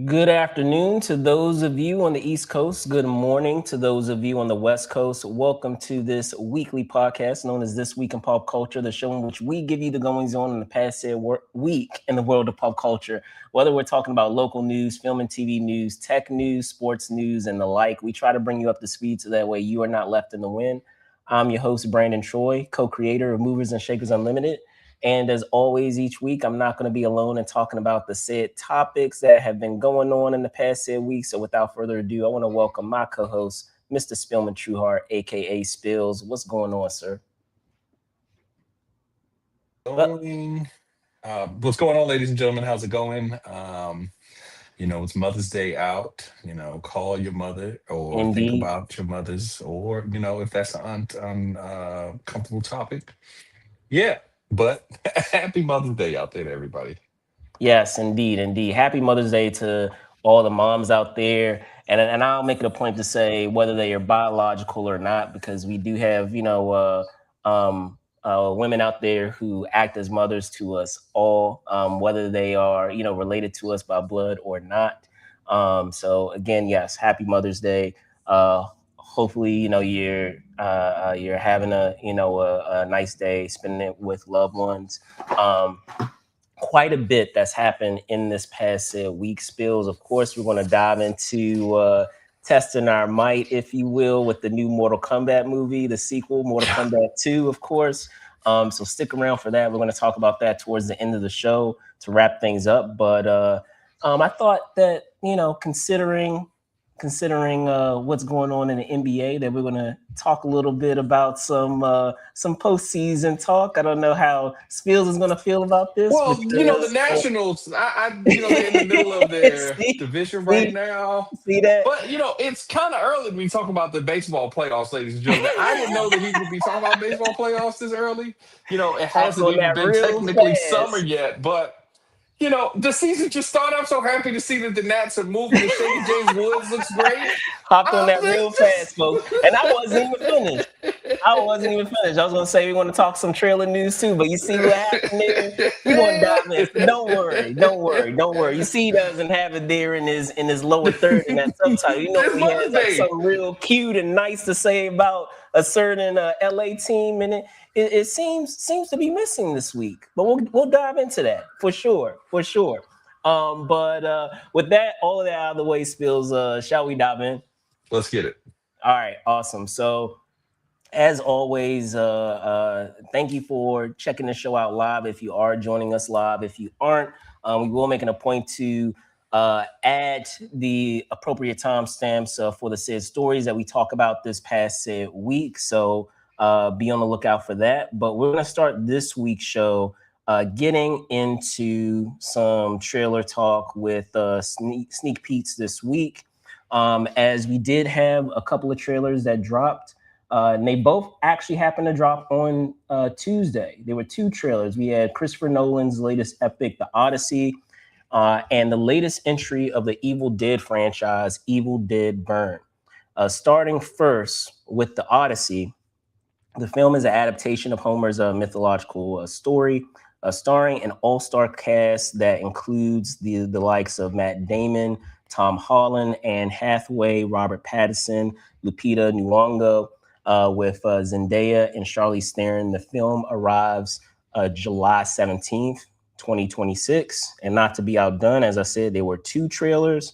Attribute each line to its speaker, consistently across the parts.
Speaker 1: Good afternoon to those of you on the East Coast. Good morning to those of you on the West Coast. Welcome to this weekly podcast known as This Week in Pop Culture, the show in which we give you the goings on in the past said week in the world of pop culture. Whether we're talking about local news, film and TV news, tech news, sports news, and the like, we try to bring you up to speed so that way you are not left in the wind. I'm your host, Brandon Troy, co creator of Movers and Shakers Unlimited. And as always, each week, I'm not going to be alone in talking about the said topics that have been going on in the past said week. So without further ado, I want to welcome my co-host, Mr. Spillman Trueheart, aka Spills. What's going on, sir? Uh,
Speaker 2: Going. What's going on, ladies and gentlemen? How's it going? It's Mother's Day out. Call your mother or think
Speaker 1: Indeed.
Speaker 2: about your mothers, or if that's an comfortable topic. Yeah, but happy Mother's Day out there to everybody.
Speaker 1: Yes, indeed, indeed. Happy Mother's Day to all the moms out there. And I'll make it a point to say whether they are biological or not, because we do have, women out there who act as mothers to us all, whether they are, related to us by blood or not. So again, yes, happy Mother's Day. Hopefully, you're having a nice day, spending it with loved ones. Quite a bit that's happened in this past week. Spills, of course, we're going to dive into testing our might, if you will, with the new Mortal Kombat movie, the sequel, Mortal Kombat 2, of course. So stick around for that. We're going to talk about that towards the end of the show to wrap things up. But I thought that, considering what's going on in the NBA, that we're going to talk a little bit about some postseason talk. I don't know how Spills is going to feel about this
Speaker 2: Well, the
Speaker 1: because
Speaker 2: Nationals, they're in the middle of their
Speaker 1: see,
Speaker 2: division right
Speaker 1: see,
Speaker 2: now.
Speaker 1: see that?
Speaker 2: But it's kind of early to be talking about the baseball playoffs, ladies and gentlemen. I didn't know that he would be talking about baseball playoffs this early. It
Speaker 1: Hop
Speaker 2: hasn't
Speaker 1: on
Speaker 2: even
Speaker 1: that
Speaker 2: been
Speaker 1: real
Speaker 2: technically summer
Speaker 1: fast.
Speaker 2: yet, but the season just started. I'm so happy to see that the Nats are moving. The Shady James Woods looks great.
Speaker 1: Hopped on that real
Speaker 2: It's
Speaker 1: fast,
Speaker 2: just
Speaker 1: folks. And I wasn't even finished. I wasn't even finished. I was gonna say we want to talk some trailer news too, but you see what happened there. We're gonna dive in. Don't worry, don't worry, don't worry. You see, he doesn't have it there in his lower third in that subtitle. You
Speaker 2: it's
Speaker 1: normally
Speaker 2: Mother's
Speaker 1: has like
Speaker 2: Day.
Speaker 1: something real cute and nice to say about a certain LA team, and it seems to be missing this week. But we'll dive into that for sure, for sure. But with that, all of that out of the way, Spills. Shall we dive in?
Speaker 2: Let's get it.
Speaker 1: All right, awesome. So as always, thank you for checking the show out live. If you are joining us live, if you aren't, we will make it a point to add the appropriate timestamps for the said stories that we talk about this past said week. So be on the lookout for that. But we're going to start this week's show getting into some trailer talk with sneak peeks this week. As we did have a couple of trailers that dropped. And they both actually happened to drop on Tuesday. There were two trailers. We had Christopher Nolan's latest epic, The Odyssey, and the latest entry of the Evil Dead franchise, Evil Dead Burn. Starting first with The Odyssey, the film is an adaptation of Homer's mythological story, starring an all-star cast that includes the likes of Matt Damon, Tom Holland, Anne Hathaway, Robert Pattinson, Lupita Nyong'o, with Zendaya and Charlize Theron. The film arrives July 17th, 2026. And not to be outdone, as I said, there were two trailers.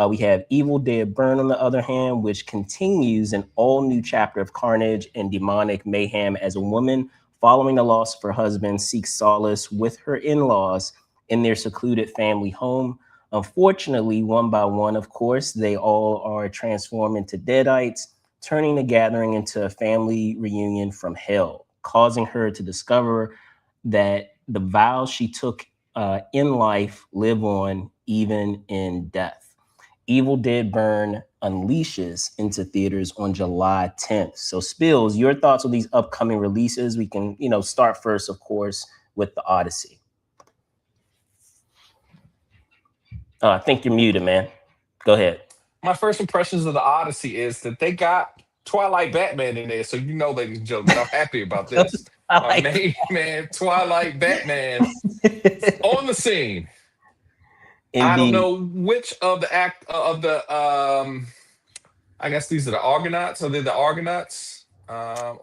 Speaker 1: We have Evil Dead Burn, on the other hand, which continues an all new chapter of carnage and demonic mayhem as a woman, following the loss of her husband, seeks solace with her in laws in their secluded family home. Unfortunately, one by one, of course, they all are transformed into deadites, turning the gathering into a family reunion from hell, causing her to discover that the vows she took in life live on even in death. Evil Dead Burn unleashes into theaters on July 10th. So, Spills, your thoughts on these upcoming releases? We can, start first, of course, with The Odyssey. I think you're muted, man. Go ahead.
Speaker 2: My first impressions of the Odyssey is that they got Twilight Batman in there. So ladies and gentlemen, I'm happy about this.
Speaker 1: I
Speaker 2: My
Speaker 1: like
Speaker 2: main man, Twilight Batman, on the scene. I don't
Speaker 1: Indeed.
Speaker 2: know which of the I guess these are the Argonauts. Are they the Argonauts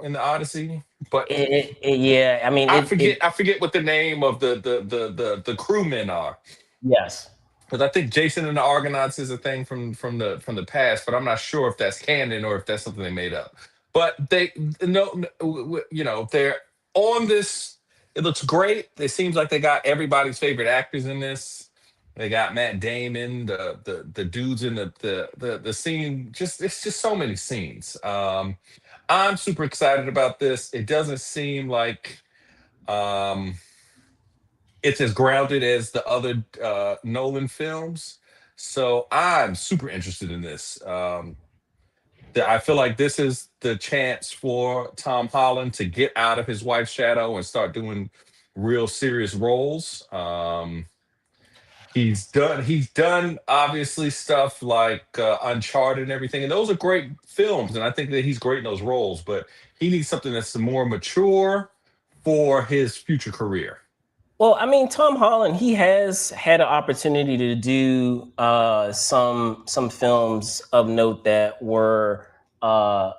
Speaker 2: in the Odyssey? But
Speaker 1: Yeah, I mean
Speaker 2: I forget what the name of the crewmen are.
Speaker 1: yes.
Speaker 2: Because I think Jason and the Argonauts is a thing from the past, but I'm not sure if that's canon or if that's something they made up. But they they're on this. It looks great. It seems like they got everybody's favorite actors in this. They got Matt Damon, the dudes in the scene. Just it's just so many scenes. I'm super excited about this. It doesn't seem like um, it's as grounded as the other Nolan films. So I'm super interested in this. I feel like this is the chance for Tom Holland to get out of his wife's shadow and start doing real serious roles. He's done obviously stuff like Uncharted and everything, and those are great films, and I think that he's great in those roles. But he needs something that's more mature for his future career.
Speaker 1: Well, I mean, Tom Holland, he has had an opportunity to do some films of note uh,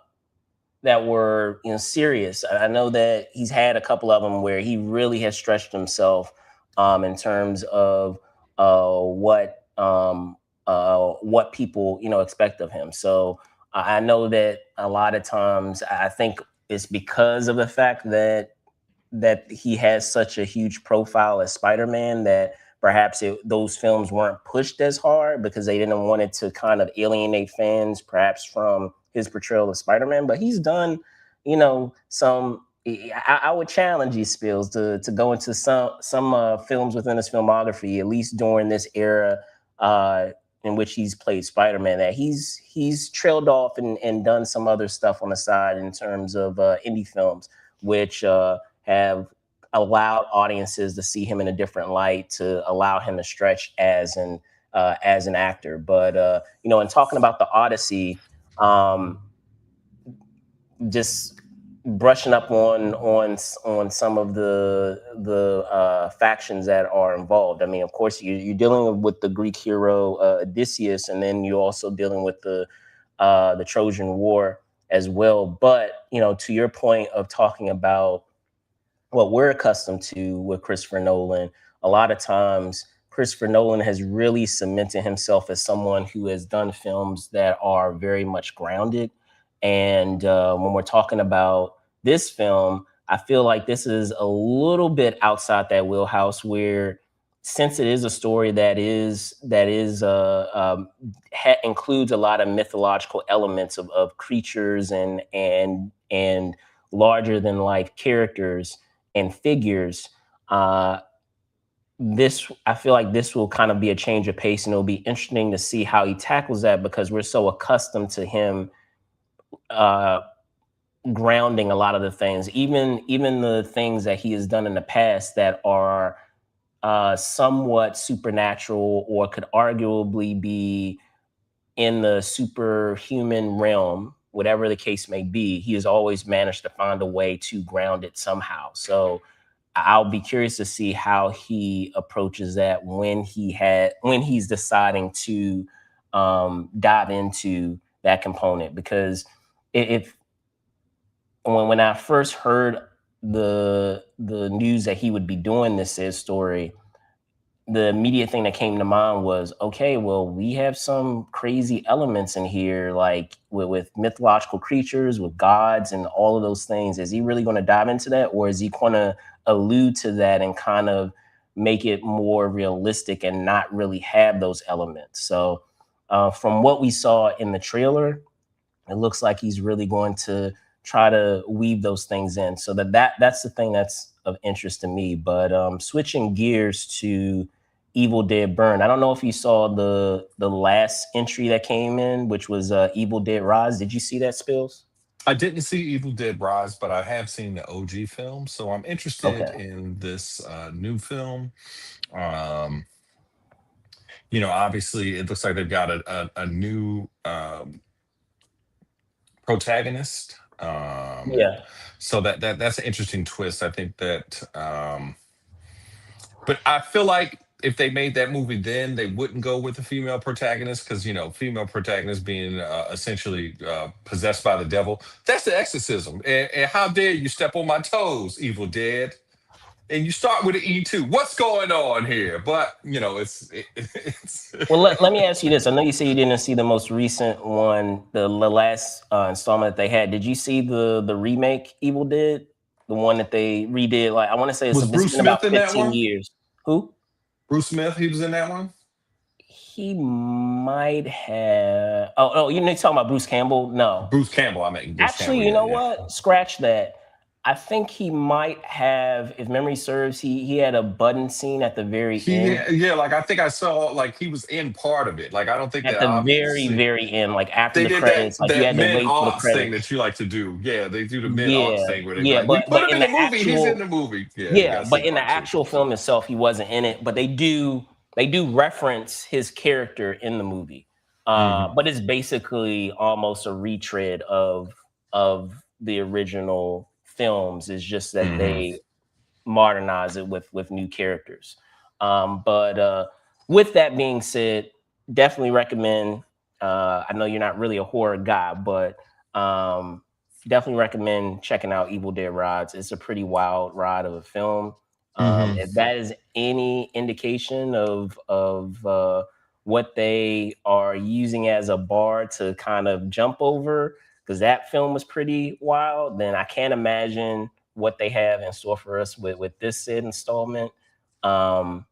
Speaker 1: that were serious. I know that he's had a couple of them where he really has stretched himself in terms of what people expect of him. So I know that a lot of times I think it's because of the fact that he has such a huge profile as Spider-Man that perhaps those films weren't pushed as hard because they didn't want it to kind of alienate fans, perhaps from his portrayal of Spider-Man. But he's done, some. I would challenge these spills to go into some films within his filmography, at least during this era in which he's played Spider-Man. That he's trailed off and done some other stuff on the side in terms of indie films, which have allowed audiences to see him in a different light, to allow him to stretch as an actor. But in talking about the Odyssey, um, just brushing up on some of the factions that are involved. I mean, of course, you're dealing with the Greek hero Odysseus, and then you're also dealing with the Trojan War as well. But to your point of talking about what we're accustomed to with Christopher Nolan, a lot of times Christopher Nolan has really cemented himself as someone who has done films that are very much grounded. And when we're talking about this film, I feel like this is a little bit outside that wheelhouse where, since it is a story that includes a lot of mythological elements of creatures and larger than life characters and figures. Uh, this I feel like this will kind of be a change of pace, and it'll be interesting to see how he tackles that because we're so accustomed to him uh, grounding a lot of the things, even the things that he has done in the past that are somewhat supernatural or could arguably be in the superhuman realm, whatever the case may be. He has always managed to find a way to ground it somehow. So I'll be curious to see how he approaches that when he's deciding to dive into that component. Because if when I first heard the news that he would be doing this story, the immediate thing that came to mind was, okay, well, we have some crazy elements in here, like with mythological creatures, with gods, and all of those things. Is he really going to dive into that, or is he going to allude to that and kind of make it more realistic and not really have those elements? So, from what we saw in the trailer, it looks like he's really going to try to weave those things in. So that's the thing that's of interest to me. But switching gears to Evil Dead Burn, I don't know if you saw the last entry that came in, which was Evil Dead Rise. Did you see that, Spills?
Speaker 2: I didn't see Evil Dead Rise, but I have seen the OG film, so I'm interested
Speaker 1: Okay.
Speaker 2: in this new film. Um, obviously, it looks like they've got a new protagonist.
Speaker 1: Yeah.
Speaker 2: So that's an interesting twist. I think that, but I feel like if they made that movie then, they wouldn't go with the female protagonist because female protagonist being essentially possessed by the devil. That's the exorcism. And how dare you step on my toes, Evil Dead? And you start with an E2. What's going on here? But it's
Speaker 1: Well, let me ask you this. I know you say you didn't see the most recent one, the last installment that they had. Did you see the remake Evil Dead, the one that they redid? Like I want to say
Speaker 2: was
Speaker 1: it's
Speaker 2: Bruce
Speaker 1: been about
Speaker 2: Smith in that
Speaker 1: 15
Speaker 2: one?
Speaker 1: years. Who?
Speaker 2: Bruce Smith, he was in that one.
Speaker 1: He might have. Oh, you're talking about Bruce Campbell? No,
Speaker 2: Bruce Campbell, I mean Bruce
Speaker 1: actually,
Speaker 2: Campbell.
Speaker 1: you
Speaker 2: Yeah,
Speaker 1: know
Speaker 2: yeah.
Speaker 1: what? Scratch that. I think he might have, if memory serves, he had a button scene at the very end.
Speaker 2: Yeah, like I think I saw like he was in part of it. Like I don't think
Speaker 1: At
Speaker 2: that
Speaker 1: the very,
Speaker 2: obviously
Speaker 1: very end, like after
Speaker 2: they
Speaker 1: the
Speaker 2: did that
Speaker 1: credits, like you
Speaker 2: that
Speaker 1: had to
Speaker 2: mid
Speaker 1: wait for the
Speaker 2: aughts thing
Speaker 1: credits.
Speaker 2: that you like to do. Yeah, they do the mid aughts
Speaker 1: Yeah,
Speaker 2: thing where they be
Speaker 1: yeah,
Speaker 2: like, "We put
Speaker 1: but
Speaker 2: him
Speaker 1: in
Speaker 2: in the
Speaker 1: the
Speaker 2: movie. He's in
Speaker 1: actual
Speaker 2: the movie." Yeah, you
Speaker 1: yeah,
Speaker 2: gotta see
Speaker 1: but in the
Speaker 2: part two.
Speaker 1: actual film itself, he wasn't in it. But they do reference his character in the movie.
Speaker 2: Hmm.
Speaker 1: But it's basically almost a retread of the original films. It's just that
Speaker 2: Hmm.
Speaker 1: they modernize it with new characters. But with that being said, definitely recommend. I know you're not really a horror guy, but um, definitely recommend checking out Evil Dead Rides. It's a pretty wild ride of a film.
Speaker 2: Hmm.
Speaker 1: If that is any indication of what they are using as a bar to kind of jump over, because that film was pretty wild, then I can't imagine what they have in store for us with this said installment. Um,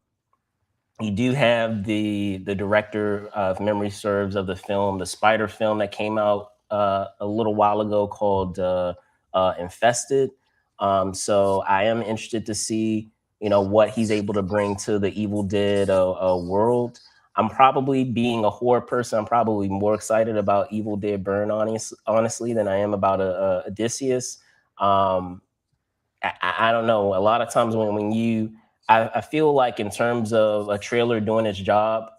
Speaker 1: you do have the director, if memory serves, of the film, the Spider film that came out a little while ago called Infested. So I am interested to see what he's able to bring to the Evil Dead world. I'm probably being a horror person. I'm probably more excited about Evil Dead Burn, honestly, than I am about Odysseus. Um, I don't know. A lot of times I feel like in terms of a trailer doing its job,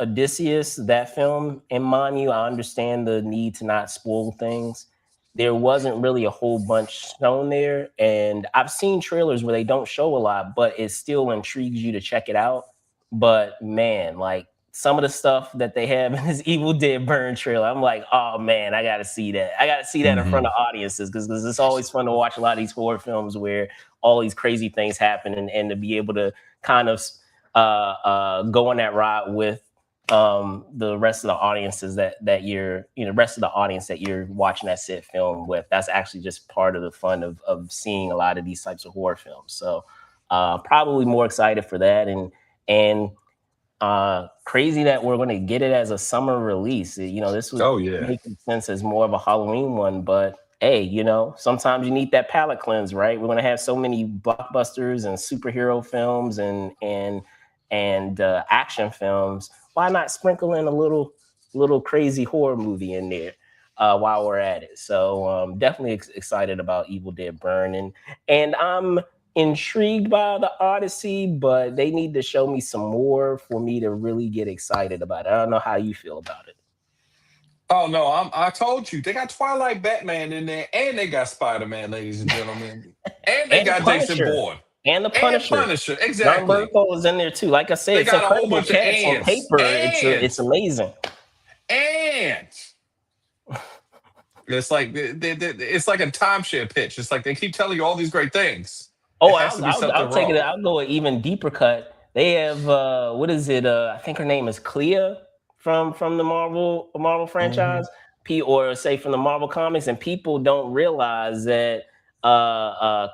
Speaker 1: Odysseus, that film, in mind you, I understand the need to not spoil things. There wasn't really a whole bunch shown there. And I've seen trailers where they don't show a lot, but it still intrigues you to check it out. But man, like some of the stuff that they have in this Evil Dead Burn trailer, I'm like, oh man, I gotta see that. I gotta see that in front
Speaker 2: Hmm.
Speaker 1: of audiences because it's always fun to watch a lot of these horror films where all these crazy things happen and to be able to kind of go on that ride with the rest of the audiences that you're rest of the audience that you're watching that said film with. That's actually just part of the fun of seeing a lot of these types of horror films. So probably more excited for that, and crazy that we're going to get it as a summer release. This would
Speaker 2: Oh yeah.
Speaker 1: make sense as more of a Halloween one, but hey, sometimes you need that palate cleanse, right? We're going to have so many blockbusters and superhero films and action films. Why not sprinkle in a little crazy horror movie in there while we're at it? So definitely excited about Evil Dead Burn, and I'm intrigued by the Odyssey, but they need to show me some more for me to really get excited about it. I don't know how you feel about it.
Speaker 2: Oh no, I told you they got Twilight Batman in there, and they got Spider Man, ladies and gentlemen, and they
Speaker 1: And the
Speaker 2: got Jason
Speaker 1: Punisher.
Speaker 2: Bourne
Speaker 1: And the
Speaker 2: and
Speaker 1: Punisher.
Speaker 2: Punisher.
Speaker 1: John
Speaker 2: Exactly.
Speaker 1: Bernthal is in there too. Like I said,
Speaker 2: They
Speaker 1: it's
Speaker 2: got a whole
Speaker 1: incredible
Speaker 2: bunch of
Speaker 1: cast on
Speaker 2: ants,
Speaker 1: paper. It's amazing.
Speaker 2: ants. It's like it's like a timeshare pitch. It's like they keep telling you all these great things.
Speaker 1: Oh,
Speaker 2: It has to
Speaker 1: I'll,
Speaker 2: be
Speaker 1: I'll
Speaker 2: something
Speaker 1: I'll take it.
Speaker 2: wrong.
Speaker 1: I'll go an even deeper cut. They have what is it? I think her name is Clea from the Marvel
Speaker 2: Hmm.
Speaker 1: franchise, or say from the Marvel comics, and people don't realize that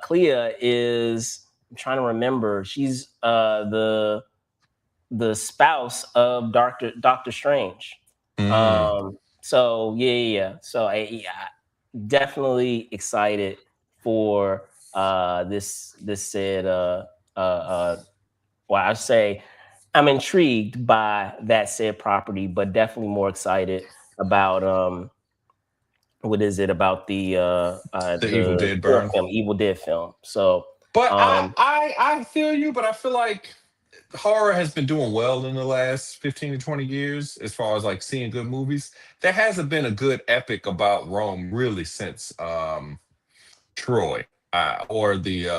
Speaker 1: Clea is. I'm trying to remember. She's the spouse of Doctor Strange.
Speaker 2: Mm.
Speaker 1: So yeah. So yeah, definitely excited for this said well, I say I'm intrigued by that said property, but definitely more excited about what is it about
Speaker 2: The Evil
Speaker 1: the
Speaker 2: Dead
Speaker 1: horror
Speaker 2: burn.
Speaker 1: film, Evil Dead film. So
Speaker 2: But
Speaker 1: um
Speaker 2: I feel you, but I feel like horror has been doing well in the last 15 to 20 years as far as like seeing good movies. There hasn't been a good epic about Rome really since Troy or the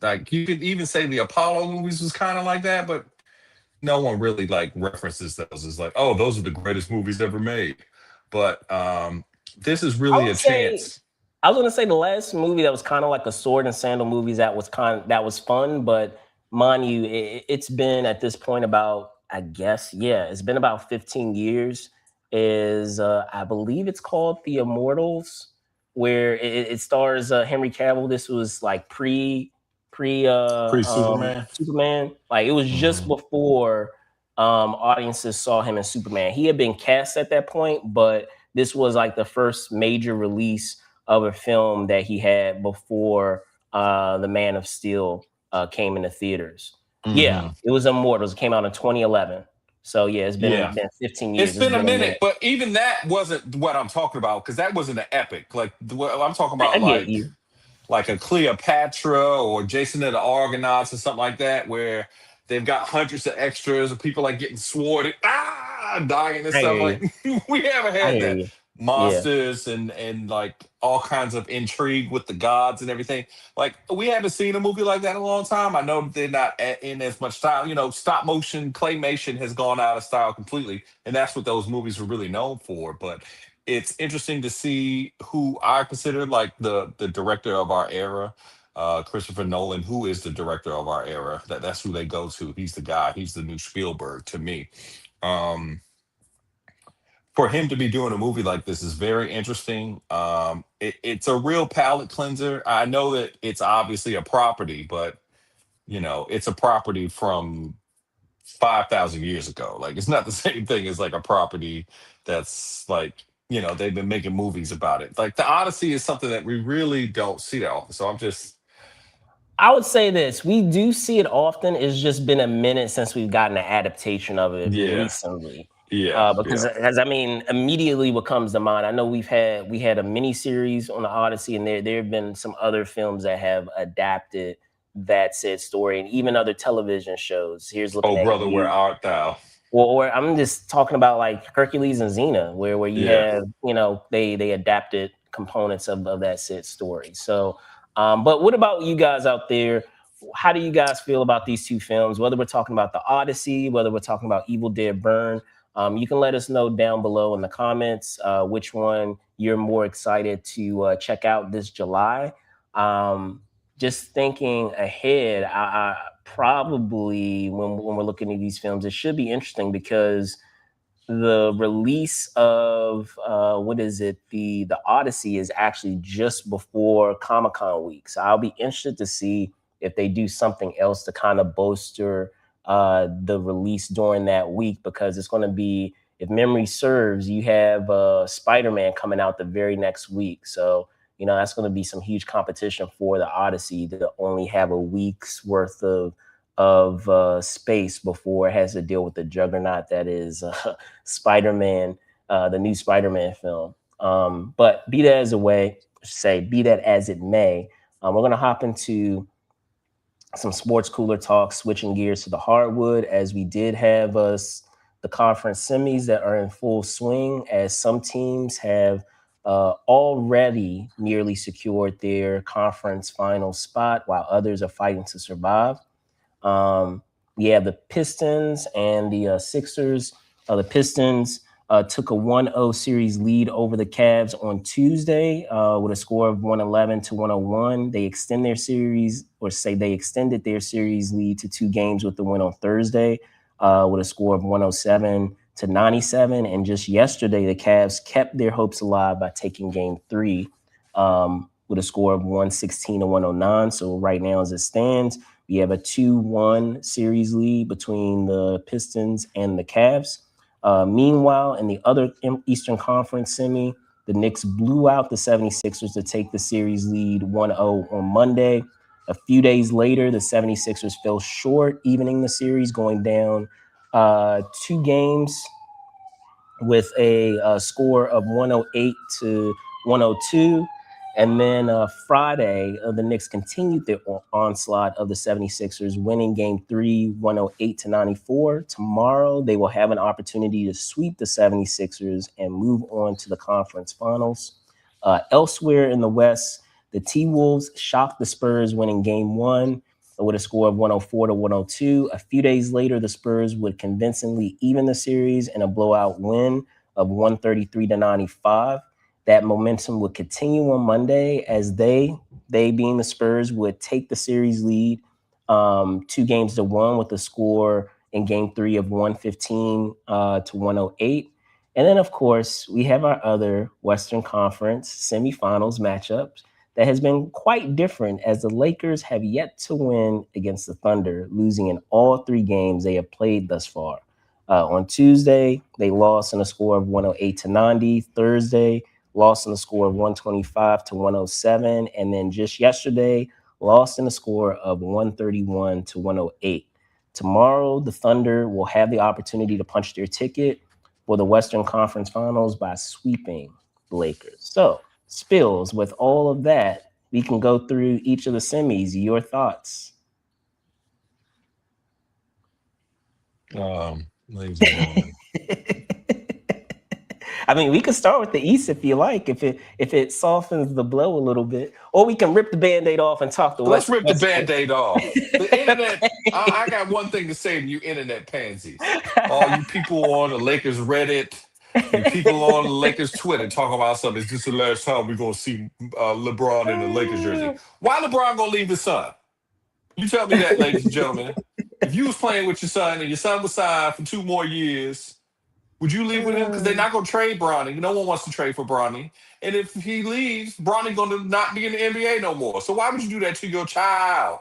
Speaker 2: Like you could even say the Apollo movies was kind of like that, but no one really like references those as like, oh, those are the greatest movies ever made. But this is
Speaker 1: I
Speaker 2: really a
Speaker 1: would say
Speaker 2: chance.
Speaker 1: I was gonna say the last movie that was kind of like a sword and sandal movies that was fun, but mind you, it's been at this point about I guess yeah, it's been about 15 years. Is I believe it's called The Immortals, where it stars Henry Cavill. This was like pre
Speaker 2: Pre Superman.
Speaker 1: Superman. Like it was just
Speaker 2: Hmm.
Speaker 1: before audiences saw him in Superman. He had been cast at that point, but this was like the first major release of a film that he had before the Man of Steel came into theaters. Yeah,
Speaker 2: Hmm.
Speaker 1: it was Immortals. It came out in 2011. So yeah, it's
Speaker 2: Yeah.
Speaker 1: been 15
Speaker 2: It's
Speaker 1: years. It's
Speaker 2: been a
Speaker 1: been a
Speaker 2: minute,
Speaker 1: minute.
Speaker 2: but even that wasn't what I'm talking about because that wasn't an epic. Like what I'm talking
Speaker 1: I
Speaker 2: about,
Speaker 1: get you.
Speaker 2: like a Cleopatra or Jason and the Argonauts or something like that, where they've got hundreds of extras and people like getting sworded, dying and
Speaker 1: I hear
Speaker 2: stuff.
Speaker 1: you.
Speaker 2: Like we haven't
Speaker 1: I
Speaker 2: had
Speaker 1: hear
Speaker 2: that.
Speaker 1: you. Yeah.
Speaker 2: Monsters and like all kinds of intrigue with the gods and everything. Like we haven't seen a movie like that in a long time. I know that they're not in as much style. You know, stop motion claymation has gone out of style completely, and that's what those movies were really known for. But it's interesting to see who I consider like the director of our era, Christopher Nolan, who is the director of our era. That's who they go to. He's the guy. He's the new Spielberg to me. Um, for him to be doing a movie like this is very interesting. It's a real palate cleanser. I know that it's obviously a property, but you know, it's a property from 5,000 years ago. Like it's not the same thing as like a property that's like, you know, they've been making movies about it. Like the Odyssey is something that we really don't see that often. So I'm just,
Speaker 1: I would say this: we do see it often. It's just been a minute since we've gotten an adaptation of it
Speaker 2: yeah,
Speaker 1: recently.
Speaker 2: yeah,
Speaker 1: Because
Speaker 2: yeah.
Speaker 1: as I mean, immediately what comes to mind, I know we had a mini series on the Odyssey, and there have been some other films that have adapted that said story, and even other television shows. Here's looking
Speaker 2: Oh,
Speaker 1: at
Speaker 2: brother, where
Speaker 1: you.
Speaker 2: art thou?
Speaker 1: Or I'm just talking about like Hercules and Xena, where you
Speaker 2: Yeah.
Speaker 1: have, you know, they adapted components of that said story. So, but what about you guys out there? How do you guys feel about these two films? Whether we're talking about the Odyssey, whether we're talking about Evil Dead Burn, you can let us know down below in the comments which one you're more excited to check out this July. Um, just thinking ahead, I probably when we're looking at these films, it should be interesting because the release of what is it the Odyssey is actually just before Comic-Con week, so I'll be interested to see if they do something else to kind of bolster the release during that week, because it's going to be, if memory serves, you have Spider-Man coming out the very next week. So you know that's going to be some huge competition for the Odyssey to only have a week's worth of space before it has to deal with the juggernaut that is Spider-Man, the new Spider-Man film. But be that as a way, say be that as it may, we're gonna hop into some sports cooler talk, switching gears to the hardwood, as we did have us the conference semis that are in full swing, as some teams have already nearly secured their conference final spot, while others are fighting to survive. Um, we have the Pistons and the Sixers. The Pistons took a 1-0 series lead over the Cavs on Tuesday with a score of 111 to 101. They extend their series, or say they extended their series lead to 2 games with the win on Thursday with a score of 107 to 97. And just yesterday, the Cavs kept their hopes alive by taking game 3 with a score of 116 to 109. So right now, as it stands, we have a 2-1 series lead between the Pistons and the Cavs. Meanwhile, in the other Eastern Conference semi, the Knicks blew out the 76ers to take the series lead 1-0 on Monday. A few days later, the 76ers fell short, evening the series, going down 2 games with a score of 108 to 102. And then Friday, the Knicks continued their onslaught of the 76ers, winning game 3, 108 to 94. Tomorrow, they will have an opportunity to sweep the 76ers and move on to the conference finals. Elsewhere in the West, the T Wolves shocked the Spurs, winning game 1. with a score of 104 to 102. A few days later, the Spurs would convincingly even the series in a blowout win of 133 to 95. That momentum would continue on Monday as they being the Spurs, would take the series lead 2 games to one with a score in game three of 115 to 108. And then, of course, we have our other Western Conference semifinals matchups that has been quite different as the Lakers have yet to win against the Thunder, losing in all 3 games they have played thus far. On Tuesday, they lost in a score of 108 to 90. Thursday, lost in a score of 125 to 107. And then just yesterday, lost in a score of 131 to 108. Tomorrow, the Thunder will have the opportunity to punch their ticket for the Western Conference Finals by sweeping the Lakers. So, Spills, with all of that, we can go through each of the semis. Your thoughts?
Speaker 2: Ladies and gentlemen.
Speaker 1: I mean, we can start with the East if you like, if it softens the blow a little bit, or we can rip the Band-Aid off and talk the
Speaker 2: Let's
Speaker 1: West.
Speaker 2: rip the
Speaker 1: West
Speaker 2: band-aid off. The internet, I got one thing to say to you internet pansies. All you people on the Lakers Reddit, you people on the Lakers Twitter talking about something. Is this the last time we're going to see LeBron in the Lakers jersey? Why LeBron going to leave his son? You tell me that, ladies and gentlemen. If you was playing with your son and your son was signed for 2 more years, would you leave with him? Because they're not going to trade Bronny. No one wants to trade for Bronny. And if he leaves, Bronny going to not be in the NBA no more. So why would you do that to your child?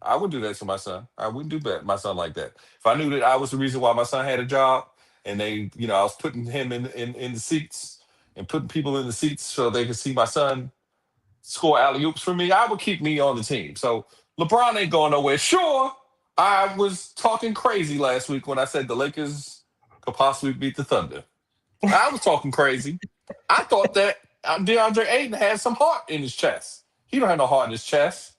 Speaker 2: I would do that to my son. I wouldn't do that my son like that. If I knew that I was the reason why my son had a job, and I was putting him in the seats and putting people in the seats so they could see my son score alley oops for me, I would keep me on the team. So LeBron ain't going nowhere. Sure, I was talking crazy last week when I said the Lakers could possibly beat the Thunder. I was talking crazy. I thought that DeAndre Ayton had some heart in his chest. He don't have no heart in his chest.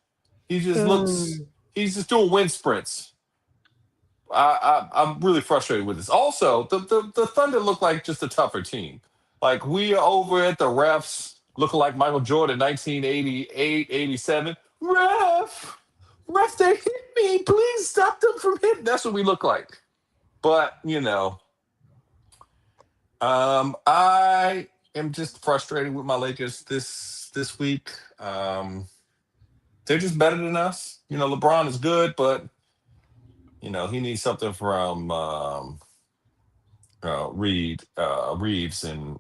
Speaker 2: He just looks. He's just doing wind sprints. I'm really frustrated with this. Also, the Thunder look like just a tougher team. Like we are over at the refs looking like Michael Jordan, 1988, 87. Ref, they hit me. Please stop them from hitting. That's what we look like. But I am just frustrated with my Lakers this week. They're just better than us. LeBron is good, but he needs something from Reeves, and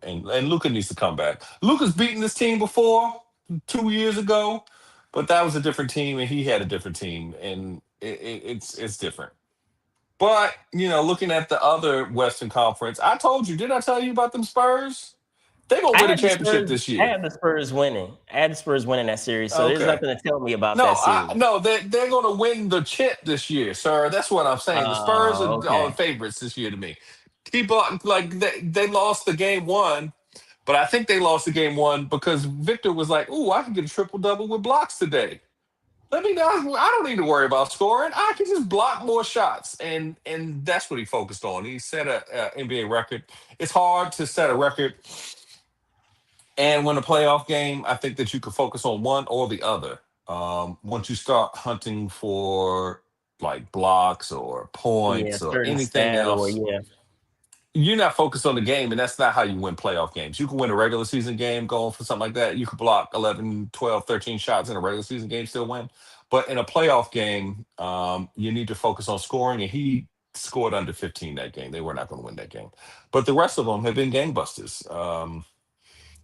Speaker 2: Luca needs to come back. Luca's beaten this team before 2 years ago, but that was a different team, and he had a different team, and it's different. But looking at the other Western Conference, I told you, didn't I tell you about them Spurs? They gonna
Speaker 1: I
Speaker 2: win a
Speaker 1: had the
Speaker 2: championship
Speaker 1: Spurs.
Speaker 2: this
Speaker 1: I
Speaker 2: year.
Speaker 1: had the Spurs winning. I had the Spurs winning that series. So there's
Speaker 2: Okay.
Speaker 1: nothing to tell me about
Speaker 2: No,
Speaker 1: that series.
Speaker 2: no, they're gonna win the chip this year, sir. That's what I'm saying. The Spurs
Speaker 1: Oh,
Speaker 2: are the
Speaker 1: okay.
Speaker 2: favorites this year to me. People like they lost the game one, but I think they lost the game one because Victor was like, "Ooh, I can get a triple double with blocks today. Let me know. I don't need to worry about scoring. I can just block more shots." And that's what he focused on. He set a NBA record. It's hard to set a record and win a playoff game. I think that you could focus on one or the other. Once you start hunting for like blocks or
Speaker 1: Yeah,
Speaker 2: points or
Speaker 1: certain
Speaker 2: anything
Speaker 1: stat or
Speaker 2: else,
Speaker 1: yeah.
Speaker 2: you're not focused on the game, and that's not how you win playoff games. You can win a regular season game going for something like that. You could block 11, 12, 13 shots in a regular season game, still win. But in a playoff game, you need to focus on scoring, and he scored under 15 that game. They were not going to win that game. But the rest of them have been gangbusters.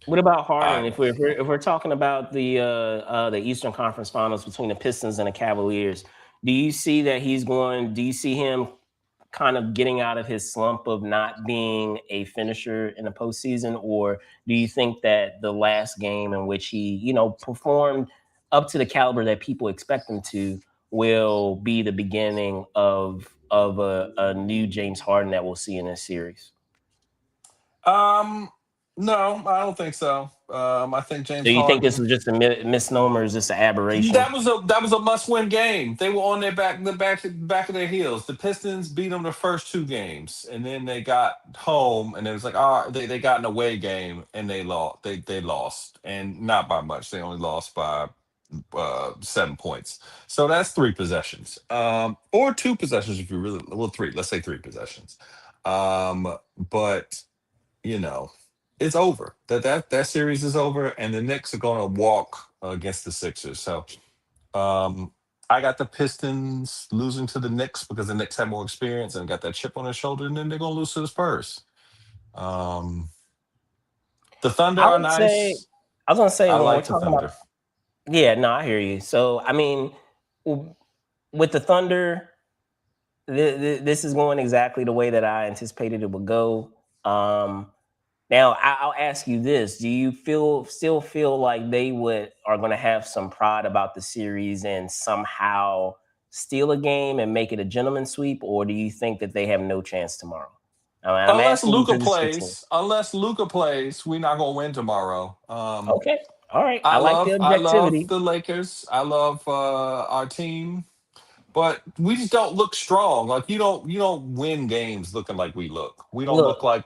Speaker 1: What about Harden?
Speaker 2: I
Speaker 1: If we're talking about the Eastern Conference Finals between the Pistons and the Cavaliers, do you see that he's going? Do you see him kind of getting out of his slump of not being a finisher in the postseason, or do you think that the last game in which he, performed up to the caliber that people expect him to, will be the beginning of a new James Harden that we'll see in this series?
Speaker 2: Um, no, I don't think so. I think
Speaker 1: So
Speaker 2: James
Speaker 1: you think this
Speaker 2: Harden.
Speaker 1: was just a misnomer? Is this an aberration?
Speaker 2: That was a must-win game. They were on the back of their heels. The Pistons beat them the first 2 games, and then they got home, and it was like, they got an away game, and they lost. They lost, and not by much. They only lost by 7 points. So that's 3 possessions, or 2 possessions if you really well three. Let's say 3 possessions. But you know, it's over. That series is over, and the Knicks are going to walk against the Sixers. So um, I got the Pistons losing to the Knicks because the Knicks have more experience and got that chip on their shoulder, and then they're going to lose to the Spurs. Um, the Thunder
Speaker 1: I
Speaker 2: are
Speaker 1: would say,
Speaker 2: nice.
Speaker 1: I was gonna say
Speaker 2: I
Speaker 1: when we're
Speaker 2: like the
Speaker 1: talking about,
Speaker 2: Thunder.
Speaker 1: yeah, no, I hear you. So I mean, w- with the Thunder, this is going exactly the way that I anticipated it would go. Um, Now, I'll ask you this: do you still feel like they would are going to have some pride about the series and somehow steal a game and make it a gentleman sweep, or do you think that they have no chance tomorrow? And I'm asking you because it's your team.
Speaker 2: Unless Luca plays, we're not gonna win tomorrow.
Speaker 1: Okay, all right. I like the
Speaker 2: I love
Speaker 1: objectivity.
Speaker 2: the Lakers. I love our team, but we just don't look strong. Like you don't win games looking like we look. We don't
Speaker 1: Look,
Speaker 2: look like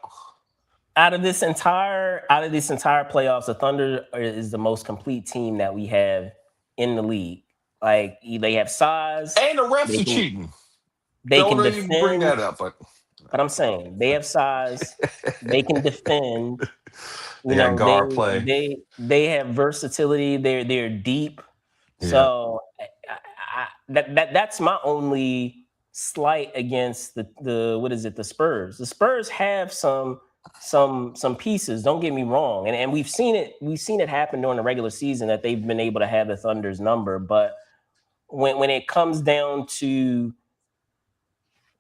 Speaker 1: out of this entire playoffs, the Thunder is the most complete team that we have in the league. Like they have size,
Speaker 2: and the refs
Speaker 1: they
Speaker 2: are
Speaker 1: can
Speaker 2: cheating.
Speaker 1: they can
Speaker 2: Don't even bring
Speaker 1: defend.
Speaker 2: that up, but
Speaker 1: But I'm saying they have size, they can defend.
Speaker 2: they
Speaker 1: You
Speaker 2: got
Speaker 1: know, they
Speaker 2: guard play.
Speaker 1: they have versatility. They're deep.
Speaker 2: Yeah.
Speaker 1: So that's my only slight against the what is it, the Spurs. The Spurs have some pieces. Don't get me wrong, and we've seen it happen during the regular season that they've been able to have the Thunder's number. But when it comes down to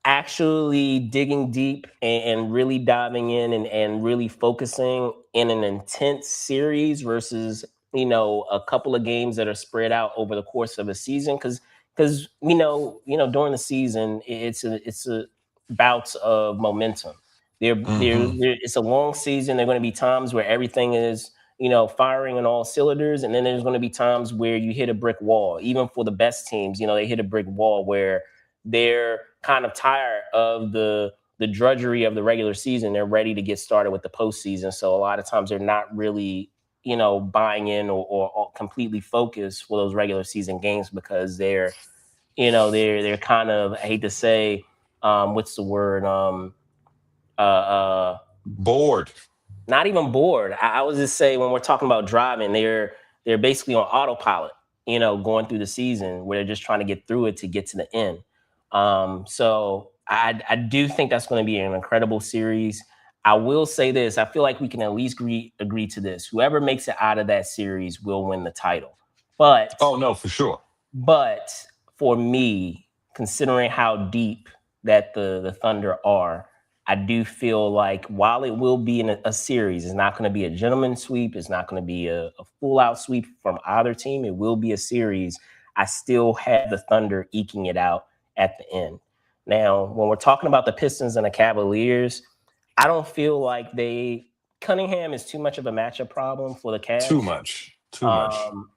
Speaker 1: actually digging deep and really diving in and really focusing in an intense series versus a couple of games that are spread out over the course of a season because during the season it's a bouts of momentum.
Speaker 2: Hmm.
Speaker 1: It's a long season. There are going to be times where everything is firing on all cylinders, and then there's going to be times where you hit a brick wall. Even for the best teams, they hit a brick wall where they're kind of tired of the drudgery of the regular season. They're ready to get started with the postseason. So a lot of times they're not really, buying in or completely focused for those regular season games because they're kind of, I hate to say, what's the word? Uh, uh,
Speaker 2: Bored.
Speaker 1: Not even bored. I would just say when we're talking about driving, they're basically on autopilot, going through the season where they're just trying to get through it to get to the end. So I do think that's going to be an incredible series. I will say this: I feel like we can at least agree to this. Whoever makes it out of that series will win the title. But
Speaker 2: Oh no, for sure.
Speaker 1: but for me, considering how deep that the Thunder are, I do feel like while it will be in a series, it's not going to be a gentleman sweep. It's not going to be a full out sweep from either team. It will be a series. I still have the Thunder eking it out at the end. Now, when we're talking about the Pistons and the Cavaliers, I don't feel like Cunningham is too much of a matchup problem for the
Speaker 2: Too
Speaker 1: Cavs.
Speaker 2: much. Too much.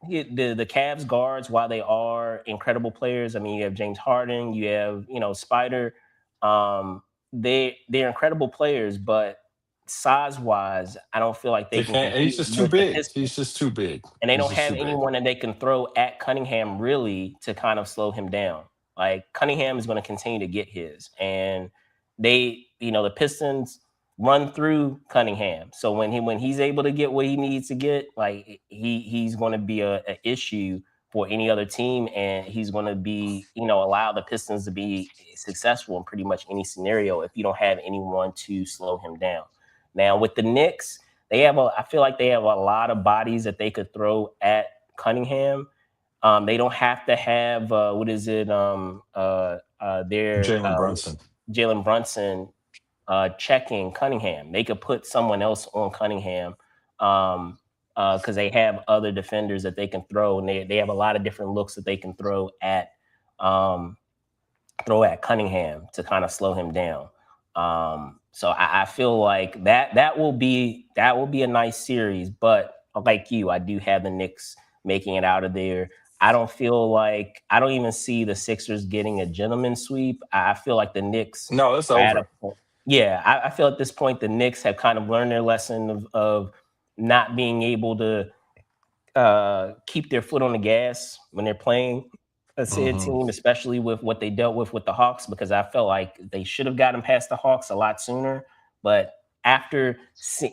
Speaker 1: The Cavs guards, while they are incredible players, I mean, you have James Harden, you have Spider. Um, they're incredible players, but size wise, I don't feel like they
Speaker 2: They
Speaker 1: can
Speaker 2: can't. He's
Speaker 1: compete
Speaker 2: just too
Speaker 1: with the
Speaker 2: big. He's
Speaker 1: Pistons,
Speaker 2: just too big.
Speaker 1: and they
Speaker 2: He's
Speaker 1: don't
Speaker 2: just
Speaker 1: have
Speaker 2: too big.
Speaker 1: anyone that they can throw at Cunningham really to kind of slow him down. Like Cunningham is going to continue to get his, and the Pistons run through Cunningham. So when he's able to get what he needs to get, like he's going to be a issue for any other team, and he's going to be allow the Pistons to be successful in pretty much any scenario if you don't have anyone to slow him down. Now with the Knicks, I feel like they have a lot of bodies that they could throw at Cunningham. They don't have to have what is it? Their
Speaker 2: Jalen Brunson.
Speaker 1: Jalen Brunson checking Cunningham. They could put someone else on Cunningham because they have other defenders that they can throw, and they have a lot of different looks that they can um, throw at Cunningham to kind of slow him down. So I feel like that will be a nice series, but like you, I do have the Knicks making it out of there. I don't even see the Sixers getting a gentleman sweep. I feel like the Knicks
Speaker 2: No, it's
Speaker 1: are at a
Speaker 2: over.
Speaker 1: point. Yeah, I feel at this point the Knicks have kind of learned their lesson of not being able to keep their foot on the gas when they're playing a said
Speaker 2: Hmm.
Speaker 1: team, especially with what they dealt with the Hawks, because I felt like they should have gotten past the Hawks a lot sooner. But after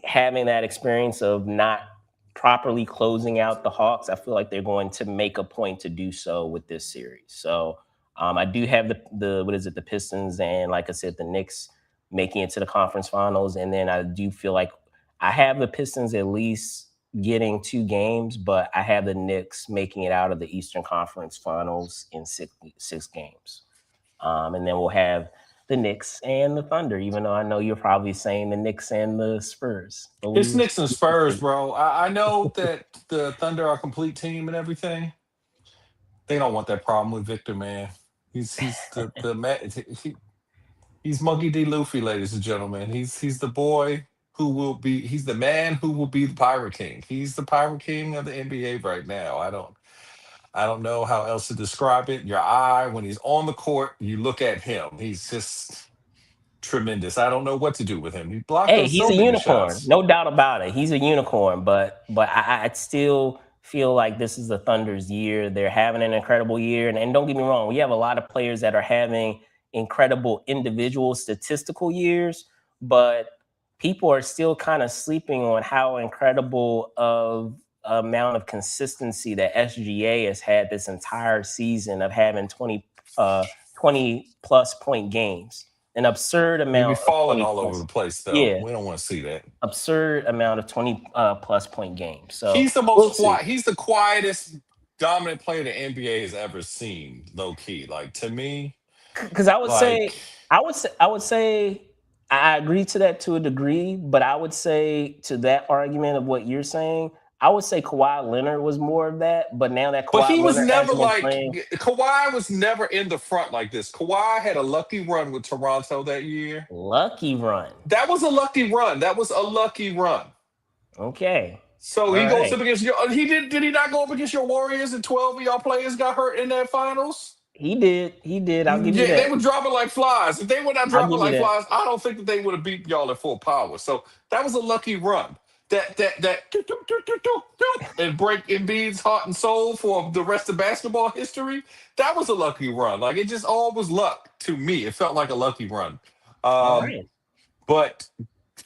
Speaker 1: having that experience of not properly closing out the Hawks, I feel like they're going to make a point to do so with this series. So I do have the what is it, the Pistons, and like I said, the Knicks making it to the conference finals, and then I do feel like I have the Pistons at least getting 2 games, but I have the Knicks making it out of the Eastern Conference Finals in six games. And then we'll have the Knicks and the Thunder, even though I know you're probably saying the Knicks and the Spurs. But
Speaker 2: It's
Speaker 1: we
Speaker 2: Knicks and Spurs, bro. I know that the Thunder are a complete team and everything. They don't want that problem with Victor, man. He's the man. He's Monkey D. Luffy, ladies and gentlemen. He's the boy who will be. He's the man who will be the Pirate King. He's the Pirate King of the NBA right now. I don't know how else to describe it. Your eye, when he's on the court, you look at him. He's just tremendous. I don't know what to do with him. He blocked
Speaker 1: Hey,
Speaker 2: those
Speaker 1: he's
Speaker 2: so
Speaker 1: a
Speaker 2: many
Speaker 1: unicorn,
Speaker 2: shots.
Speaker 1: no doubt about it. He's a unicorn, but I still feel like this is the Thunder's year. They're having an incredible year, and don't get me wrong, we have a lot of players that are having incredible individual statistical years, but people are still kind of sleeping on how incredible of amount of consistency that SGA has had this entire season of having 20 plus point games, an absurd
Speaker 2: He be
Speaker 1: amount of
Speaker 2: falling
Speaker 1: 20
Speaker 2: all over the
Speaker 1: plus.
Speaker 2: place, though.
Speaker 1: Yeah,
Speaker 2: We don't want to see that.
Speaker 1: absurd amount of 20 plus point games. So
Speaker 2: He's the
Speaker 1: we'll
Speaker 2: most
Speaker 1: see.
Speaker 2: quiet. He's the quietest dominant player the NBA has ever seen. Low key, like to me,
Speaker 1: Because I would
Speaker 2: like.
Speaker 1: say, I agree to that to a degree, but I would say to that argument of what you're saying, I would say Kawhi Leonard was more of that. But now that
Speaker 2: But
Speaker 1: Kawhi
Speaker 2: he was
Speaker 1: Leonard
Speaker 2: never
Speaker 1: hasn't been
Speaker 2: like
Speaker 1: playing,
Speaker 2: Kawhi was never in the front like this. Kawhi had a lucky run with Toronto that year.
Speaker 1: lucky run.
Speaker 2: That was a lucky run. That was a lucky run.
Speaker 1: Okay,
Speaker 2: So
Speaker 1: all
Speaker 2: he goes
Speaker 1: right.
Speaker 2: up against your. He did he not go up against your Warriors and 12 of y'all players got hurt in that finals?
Speaker 1: He did. He did. I'll give you
Speaker 2: Yeah, they
Speaker 1: that.
Speaker 2: were dropping like flies. If they were not
Speaker 1: I'll
Speaker 2: dropping
Speaker 1: give you
Speaker 2: like
Speaker 1: that.
Speaker 2: flies, I don't think that they would have beat y'all at full power. So that was a lucky run. That and break Embiid's heart and soul for the rest of basketball history. That was a lucky run. Like it just all was luck to me. It felt like a lucky run.
Speaker 1: All
Speaker 2: Um,
Speaker 1: right.
Speaker 2: but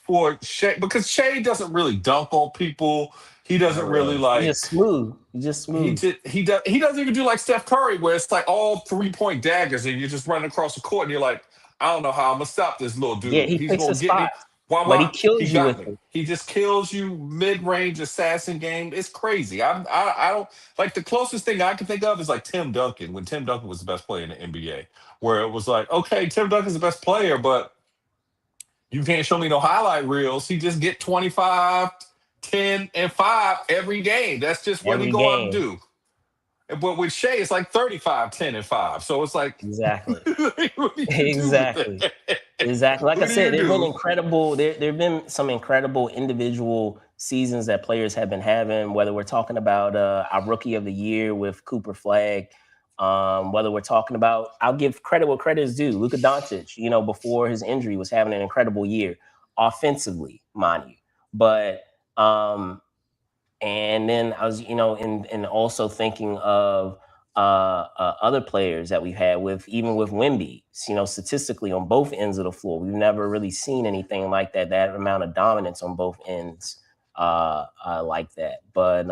Speaker 2: for Shea, because Shea doesn't really dunk on people. He
Speaker 1: Not
Speaker 2: doesn't really
Speaker 1: really. He's just
Speaker 2: like
Speaker 1: smooth. He's just smooth.
Speaker 2: he doesn't even do like Steph Curry, where it's like all 3 point daggers, and you're just running across the court, and you're like, I don't know how I'm gonna stop this little
Speaker 1: Yeah,
Speaker 2: dude.
Speaker 1: he
Speaker 2: He's
Speaker 1: picks
Speaker 2: gonna
Speaker 1: his
Speaker 2: get me.
Speaker 1: spots,
Speaker 2: Why?
Speaker 1: but he
Speaker 2: He
Speaker 1: kills you
Speaker 2: got
Speaker 1: with
Speaker 2: me.
Speaker 1: it.
Speaker 2: He just kills you mid range assassin game. It's crazy. I don't like the closest thing I can think of is like Tim Duncan when Tim Duncan was the best player in the NBA, where it was like, okay, Tim Duncan's the best player, but you can't show me no highlight reels. He just get 25, 10, and 5 every game. That's just what he
Speaker 1: Every
Speaker 2: go out and
Speaker 1: game.
Speaker 2: do. But with Shea, it's like 35, 10, and 5. So it's like,
Speaker 1: Exactly.
Speaker 2: what do you do with
Speaker 1: Exactly.
Speaker 2: that?
Speaker 1: Exactly. Like I
Speaker 2: What do
Speaker 1: said,
Speaker 2: you
Speaker 1: there've been
Speaker 2: do?
Speaker 1: incredible. There've been some incredible individual seasons that players have been having. Whether we're talking about our rookie of the year with Cooper Flag, whether we're talking about, I'll give credit where credit is due. Luka Doncic, before his injury, was having an incredible year offensively, mind you. But and then I was, and also thinking of other players that we've had with, even with Wimby, statistically on both ends of the floor. We've never really seen anything like that amount of dominance on both ends like that. But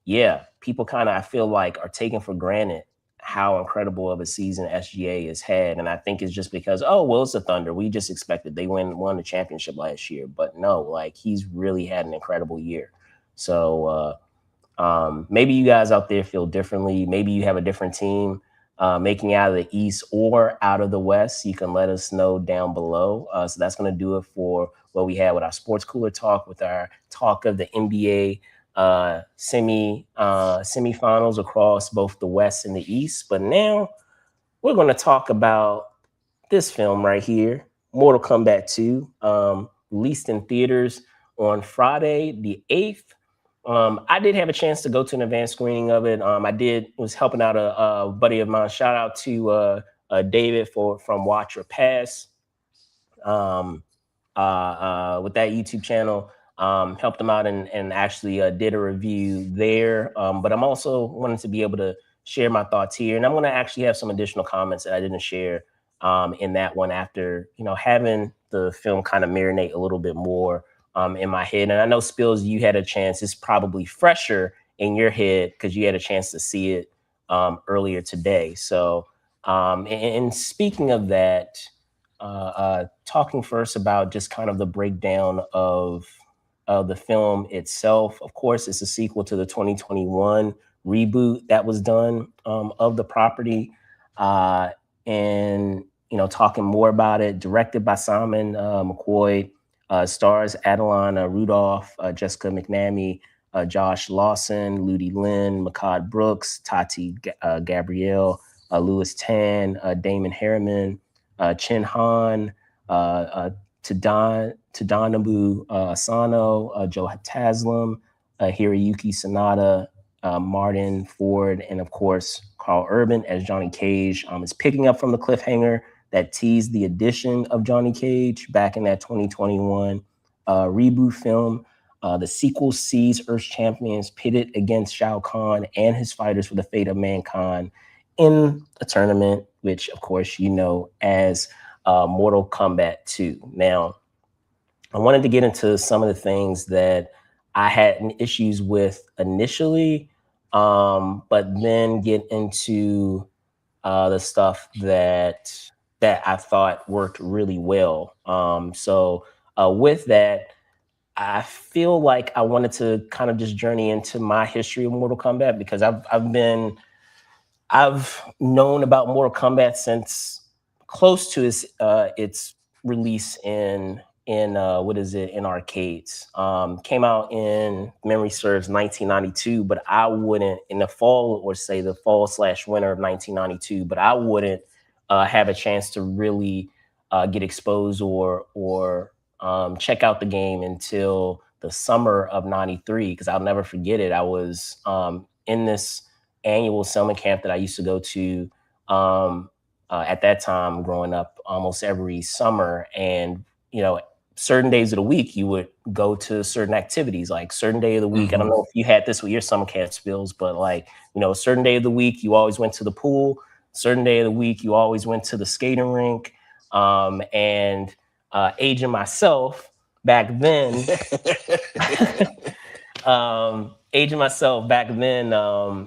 Speaker 1: yeah, people kind of, I feel like, are taking for granted how incredible of a season SGA has had. And I think it's just because, oh, well, it's the Thunder. We just expected they won the championship last year. But no, like, he's really had an incredible year. So maybe you guys out there feel differently. Maybe you have a different team making out of the East or out of the West. You can let us know down below. So that's going to do it for what we had with our sports cooler talk, with our talk of the NBA semifinals across both the West and the East. But now we're going to talk about this film right here, Mortal Kombat 2, released in theaters on Friday the 8th. I did have a chance to go to an advanced screening of it. Was helping out a buddy of mine. Shout out to David from Watch or Pass with that YouTube channel. helped them out and actually did a review there. But I'm also wanting to be able to share my thoughts here, and I'm going to actually have some additional comments that I didn't share in that one after having the film kind of marinate a little bit more in my head. And I know Spills, you had a chance. It's probably fresher in your head because you had a chance to see it earlier today. So, and speaking of that, talking first about just kind of the breakdown of the film itself. Of course, it's a sequel to the 2021 reboot that was done of the property, and talking more about it. Directed by Simon McCoy, stars Adeline Rudolph, Jessica McNamee, Josh Lawson, Ludi Lin, Makad Brooks, Tati Gabrielle, Louis Tan, Damon Harriman, Chin Han, Tadanobu Asano, Joe Taslim, Hiroyuki Sanada, Martin Ford, and of course Carl Urban as Johnny Cage. Is picking up from the cliffhanger that teased the addition of Johnny Cage back in that 2021 reboot film. The sequel sees Earth champions pitted against Shao Kahn and his fighters for the fate of mankind in a tournament, which of course as Mortal Kombat 2. Now, I wanted to get into some of the things that I had issues with initially, but then get into the stuff that I thought worked really well. So with that, I feel like I wanted to kind of just journey into my history of Mortal Kombat because I've known about Mortal Kombat since close to its release in what is it in arcades. Came out in memory serves 1992, but I wouldn't in the fall or say the fall / winter of 1992, but I wouldn't have a chance to really get exposed or check out the game until the summer of '93 because I'll never forget it. I was in this annual summer camp that I used to go to at that time growing up almost every summer. And, certain days of the week, you would go to certain activities, like certain day of the week. I don't know if you had this with your summer camp Spills, but like, a certain day of the week, you always went to the pool. Certain day of the week, you always went to the skating rink. And aging myself back then,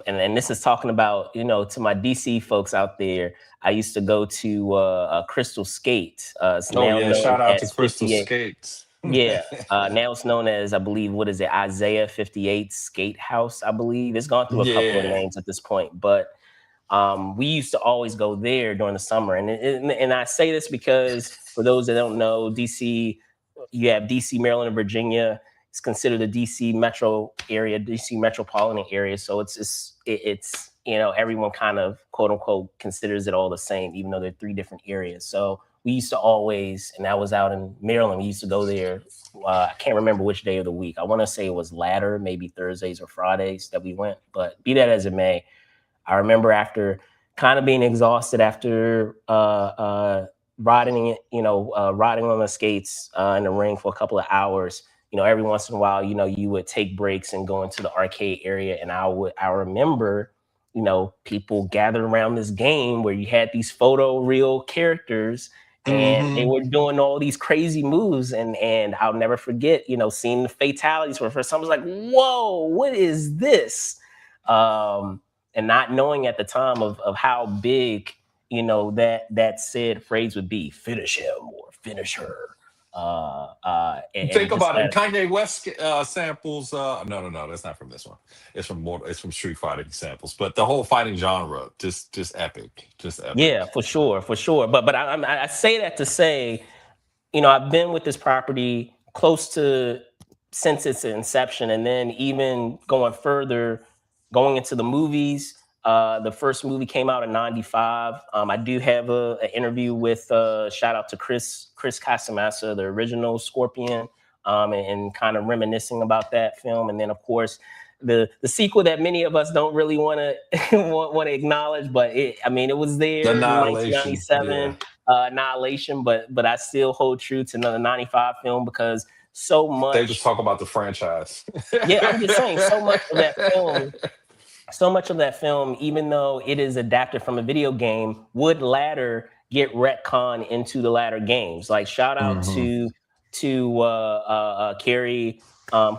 Speaker 1: and this is talking about, to my DC folks out there, I used to go to Crystal Skate. It's
Speaker 2: Oh
Speaker 1: now
Speaker 2: yeah,
Speaker 1: known
Speaker 2: shout out to
Speaker 1: as
Speaker 2: Crystal
Speaker 1: 58.
Speaker 2: Skates.
Speaker 1: Yeah, now it's known as, I believe, what is it, Isaiah 58 Skate House, I believe. It's gone through a couple of
Speaker 2: Yeah.
Speaker 1: names at this point, but we used to always go there during the summer. And I say this because for those that don't know, DC, you have DC, Maryland, and Virginia. It's considered the DC metro area, DC metropolitan area. So it's everyone kind of quote unquote considers it all the same, even though they're 3 different areas. So we used to always, and that was out in Maryland, we used to go there. I can't remember which day of the week. I want to say it was latter, maybe Thursdays or Fridays that we went, but be that as it may, I remember after kind of being exhausted after riding on the skates in the ring for a couple of hours. Every once in a while, you would take breaks and go into the arcade area, and I remember, people gathered around this game where you had these photo real characters, and they were doing all these crazy moves, and I'll never forget, seeing the fatalities for the first time. I was like, whoa, what is this? And not knowing at the time of how big, that said phrase would be, finish him or finish her.
Speaker 2: Think
Speaker 1: Just
Speaker 2: about it.
Speaker 1: that,
Speaker 2: Kanye West samples. No, that's not from this one. It's from Street Fighting samples. But the whole fighting genre, just epic, just
Speaker 1: yeah,
Speaker 2: epic.
Speaker 1: for sure, for sure. But I say that to say, I've been with this property close to since its inception, and then even going further, going into the movies. The first movie came out in '95. I do have an interview with shout out to Chris Casamassa, the original Scorpion, and kind of reminiscing about that film. And then of course the sequel that many of us don't really want to want to acknowledge, but it was
Speaker 2: The
Speaker 1: there in
Speaker 2: Annihilation. Yeah.
Speaker 1: 1997. Annihilation, but I still hold true to another '95 film because so
Speaker 2: They just
Speaker 1: much.
Speaker 2: talk about the franchise.
Speaker 1: Yeah, I'm just saying, so much of that film, even though it is adapted from a video game, would latter get retcon into the latter games. Like shout out
Speaker 2: Hmm.
Speaker 1: to Carrie,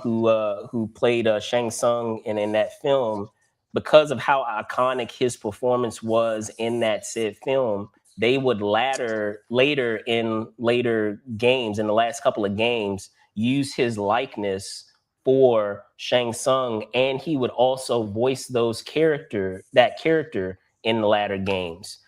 Speaker 1: who played Shang Tsung in that film, because of how iconic his performance was in that said film. They would later in later games, in the last couple of games, use his likeness for Shang Tsung, and he would also voice that character in the latter games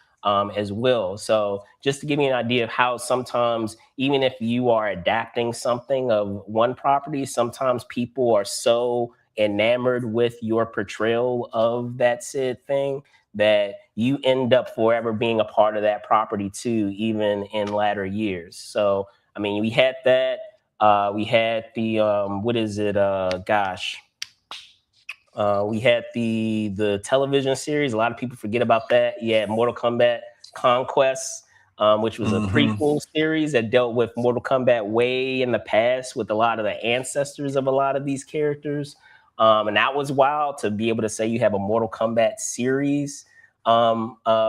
Speaker 1: as well. So just to give you an idea of how sometimes, even if you are adapting something of one property, sometimes people are so enamored with your portrayal of that said thing that you end up forever being a part of that property too, even in latter years. So I mean, we had that. We had the what is it? We had the television series. A lot of people forget about that. You had Mortal Kombat Conquest, which was a
Speaker 2: Hmm.
Speaker 1: prequel series that dealt with Mortal Kombat way in the past with a lot of the ancestors of a lot of these characters. And that was wild to be able to say you have a Mortal Kombat series,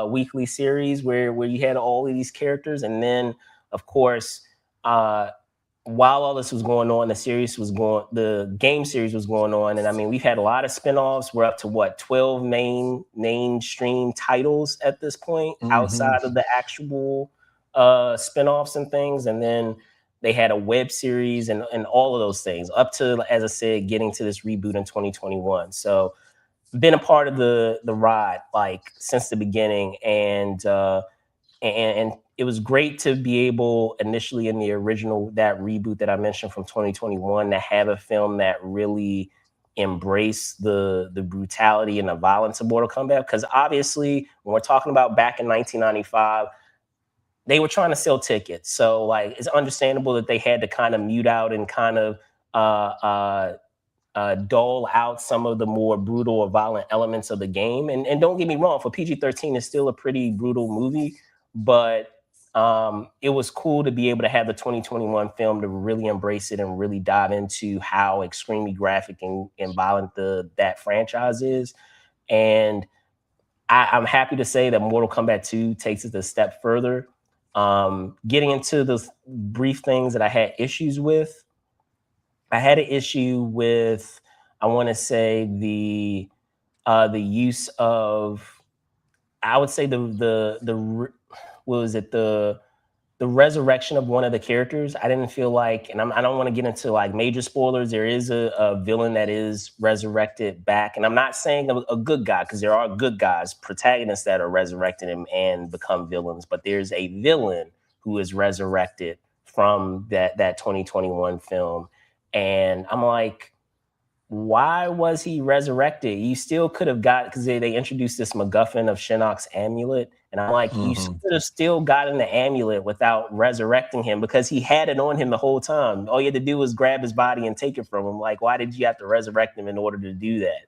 Speaker 1: weekly series where you had all of these characters, and then of course. While all this was going on, the game series was going on, and I mean, we've had a lot of spinoffs. We're up to what, 12 mainstream titles at this point,
Speaker 2: Hmm.
Speaker 1: outside of the actual spinoffs and things, and then they had a web series and all of those things up to, as I said, getting to this reboot in 2021. So, been a part of the ride like since the beginning, and it was great to be able initially in the original, that reboot that I mentioned from 2021, to have a film that really embraced the brutality and the violence of Mortal Kombat, because obviously when we're talking about back in 1995, they were trying to sell tickets, so like it's understandable that they had to kind of mute out and kind of uh, uh, dull out some of the more brutal or violent elements of the game. And don't get me wrong, for PG-13, it's still a pretty brutal movie, but it was cool to be able to have the 2021 film to really embrace it and really dive into how extremely graphic and violent that franchise is. And I'm happy to say that Mortal Kombat 2 takes it a step further. Getting into the brief things that I had issues with, I had an issue with, I want to say, the use of, I would say, what was it, the resurrection of one of the characters. I didn't feel like, and I don't want to get into like major spoilers. There is a villain that is resurrected back, and I'm not saying a good guy, because there are good guys, protagonists that are resurrected and become villains, but there's a villain who is resurrected from that 2021 film, and I'm like, why was he resurrected? You still could have got, because they introduced this MacGuffin of Shinnok's amulet, and I'm like, you
Speaker 2: Hmm.
Speaker 1: could have still gotten the amulet without resurrecting him, because he had it on him the whole time. All you had to do was grab his body and take it from him. Like, why did you have to resurrect him in order to do that?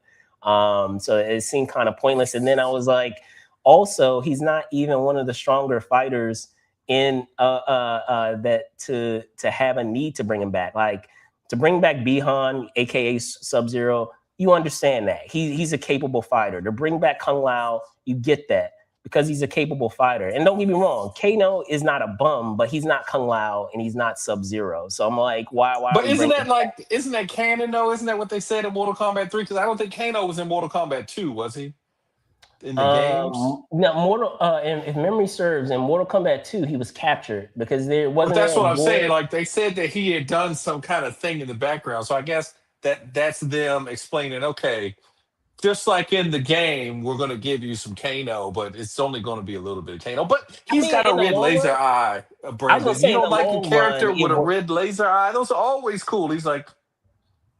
Speaker 1: So it seemed kind of pointless. And then I was like, also, he's not even one of the stronger fighters in that to have a need to bring him back. Like, to bring back Bihan, aka Sub Zero, you understand that he's a capable fighter. To bring back Kung Lao, you get that, because he's a capable fighter. And don't get me wrong, Kano is not a bum, but he's not Kung Lao and he's not Sub Zero. So I'm like, why are
Speaker 2: But
Speaker 1: we bringing him back?
Speaker 2: isn't that canon though? Isn't that what they said in Mortal Kombat 3? Because I don't think Kano was in Mortal Kombat 2, was he? In the games?
Speaker 1: Now, and if memory serves, in Mortal Kombat 2, he was captured because there
Speaker 2: But
Speaker 1: wasn't
Speaker 2: that's
Speaker 1: there a
Speaker 2: what I'm saying.
Speaker 1: war.
Speaker 2: Like they said that he had done some kind of thing in the background. So I guess that's them explaining, okay, just like in the game, we're gonna give you some Kano, but it's only gonna be a little bit of Kano. But
Speaker 1: I
Speaker 2: he's
Speaker 1: mean,
Speaker 2: got a
Speaker 1: in the
Speaker 2: red
Speaker 1: long
Speaker 2: laser
Speaker 1: run,
Speaker 2: eye,
Speaker 1: I was gonna
Speaker 2: Brandon. You
Speaker 1: say in
Speaker 2: don't
Speaker 1: the
Speaker 2: like a
Speaker 1: long run,
Speaker 2: character with a red laser eye? Those are always cool. He's like,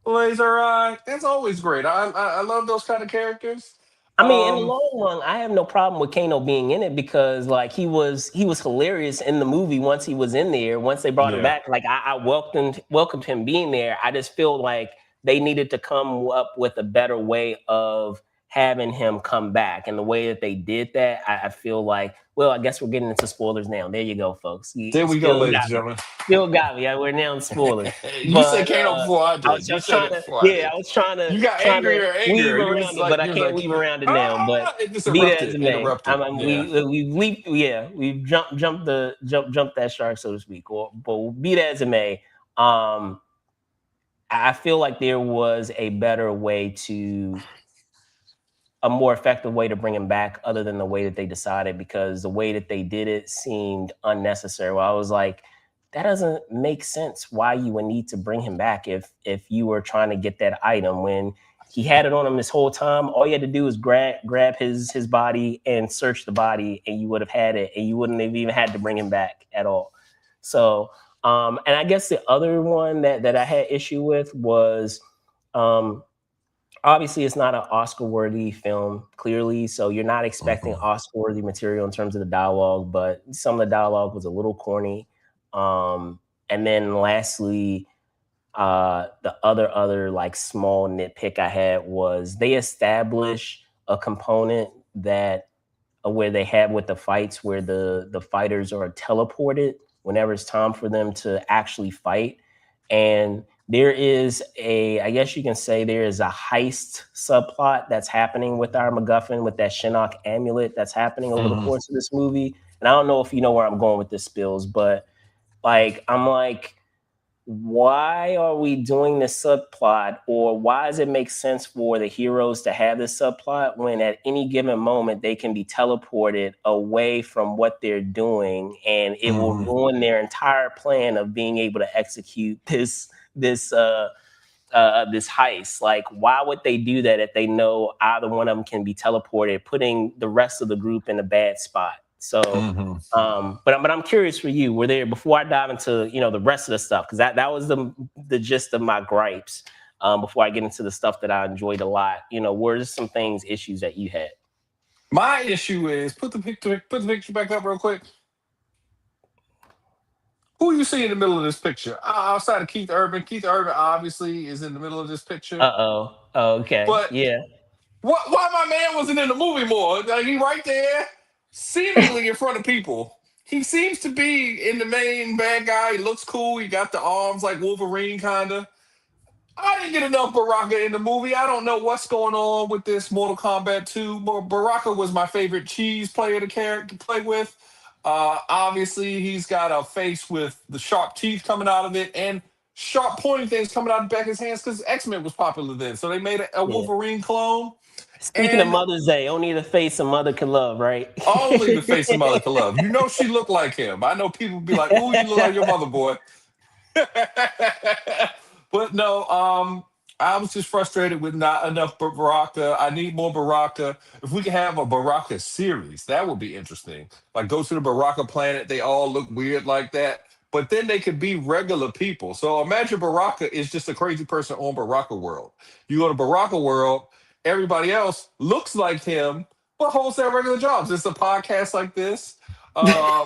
Speaker 2: laser eye. That's always great. I love those kind of characters.
Speaker 1: I mean, in the
Speaker 2: Um,
Speaker 1: long run, I have no problem with Kano being in it, because like he was hilarious in the movie once he was in there. Once they brought him
Speaker 2: yeah.
Speaker 1: back, like I welcomed him being there. I just feel like they needed to come up with a better way of having him come back. And the way that they did that, I feel like, well, I guess we're getting into spoilers now. There you go, folks. You
Speaker 2: There we go,
Speaker 1: still
Speaker 2: ladies
Speaker 1: got
Speaker 2: and
Speaker 1: me.
Speaker 2: gentlemen.
Speaker 1: Still got me. We're now in spoilers.
Speaker 2: You said
Speaker 1: But
Speaker 2: Kano before I
Speaker 1: I
Speaker 2: did.
Speaker 1: was
Speaker 2: You
Speaker 1: just
Speaker 2: said
Speaker 1: trying
Speaker 2: it
Speaker 1: to,
Speaker 2: before I
Speaker 1: yeah,
Speaker 2: did.
Speaker 1: I was trying to
Speaker 2: You got
Speaker 1: trying to
Speaker 2: angrier and
Speaker 1: weave
Speaker 2: angrier.
Speaker 1: around it, but I
Speaker 2: You was
Speaker 1: can't
Speaker 2: like,
Speaker 1: weave around it now. But
Speaker 2: it just
Speaker 1: be that as it may,
Speaker 2: interrupted. Yeah.
Speaker 1: we've leaped, yeah, we've jumped that shark, so to speak. Or, but be that as it may, I feel like there was a better way to a more effective way to bring him back other than the way that they decided, because the way that they did it seemed unnecessary. Well, I was like, that doesn't make sense why you would need to bring him back if you were trying to get that item when he had it on him this whole time. All you had to do was grab his body and search the body, and you would have had it, and you wouldn't have even had to bring him back at all. So and I guess the other one that I had issue with was um obviously it's not an Oscar worthy film, clearly, so you're not expecting
Speaker 2: Mhm.
Speaker 1: Oscar worthy material in terms of the dialogue, but some of the dialogue was a little corny. And then lastly, the other like small nitpick I had was they establish a component that where they have with the fights where the fighters are teleported whenever it's time for them to actually fight. And there is a, I guess you can say there is a heist subplot that's happening with our MacGuffin, with that Shinnok amulet that's happening over the
Speaker 2: Mhm.
Speaker 1: course of this movie. And I don't know if you know where I'm going with this, Spills, but like I'm like, why are we doing this subplot, or why does it make sense for the heroes to have this subplot when at any given moment they can be teleported away from what they're doing, and it will
Speaker 2: Mhm.
Speaker 1: ruin their entire plan of being able to execute this heist? Like, why would they do that if they know either one of them can be teleported, putting the rest of the group in a bad spot? So,
Speaker 2: Mhm.
Speaker 1: but I'm curious for you. Were there, before I dive into the rest of the stuff, because that was the gist of my gripes. Before I get into the stuff that I enjoyed a lot, were there some things, issues that you had?
Speaker 2: My issue is put the picture back up real quick. Who you see in the middle of this picture? Outside of Keith Urban. Keith Urban obviously is in the middle of this picture.
Speaker 1: Uh-oh. Oh, okay.
Speaker 2: But
Speaker 1: Yeah.
Speaker 2: why my man wasn't in the movie more? Like, he right there, seemingly in front of people. He seems to be in the main bad guy. He looks cool. He got the arms like Wolverine, kinda. I didn't get enough Baraka in the movie. I don't know what's going on with this Mortal Kombat 2. Baraka was my favorite cheese player to play with. Obviously, he's got a face with the sharp teeth coming out of it and sharp pointing things coming out of the back of his hands because X-Men was popular then. So they made a
Speaker 1: Yeah.
Speaker 2: Wolverine clone.
Speaker 1: Speaking of
Speaker 2: And
Speaker 1: Mother's Day, only the face a mother can love, right?
Speaker 2: only the face of Mother Love. You know she looked like him. I know people be like, "Ooh, you look like your mother, boy." But no, I was just frustrated with not enough Baraka. I need more Baraka. If we could have a Baraka series, that would be interesting. Like, go to the Baraka planet, they all look weird like that. But then they could be regular people. So imagine Baraka is just a crazy person on Baraka World. You go to Baraka World, everybody else looks like him, but holds their regular jobs. It's a podcast like this.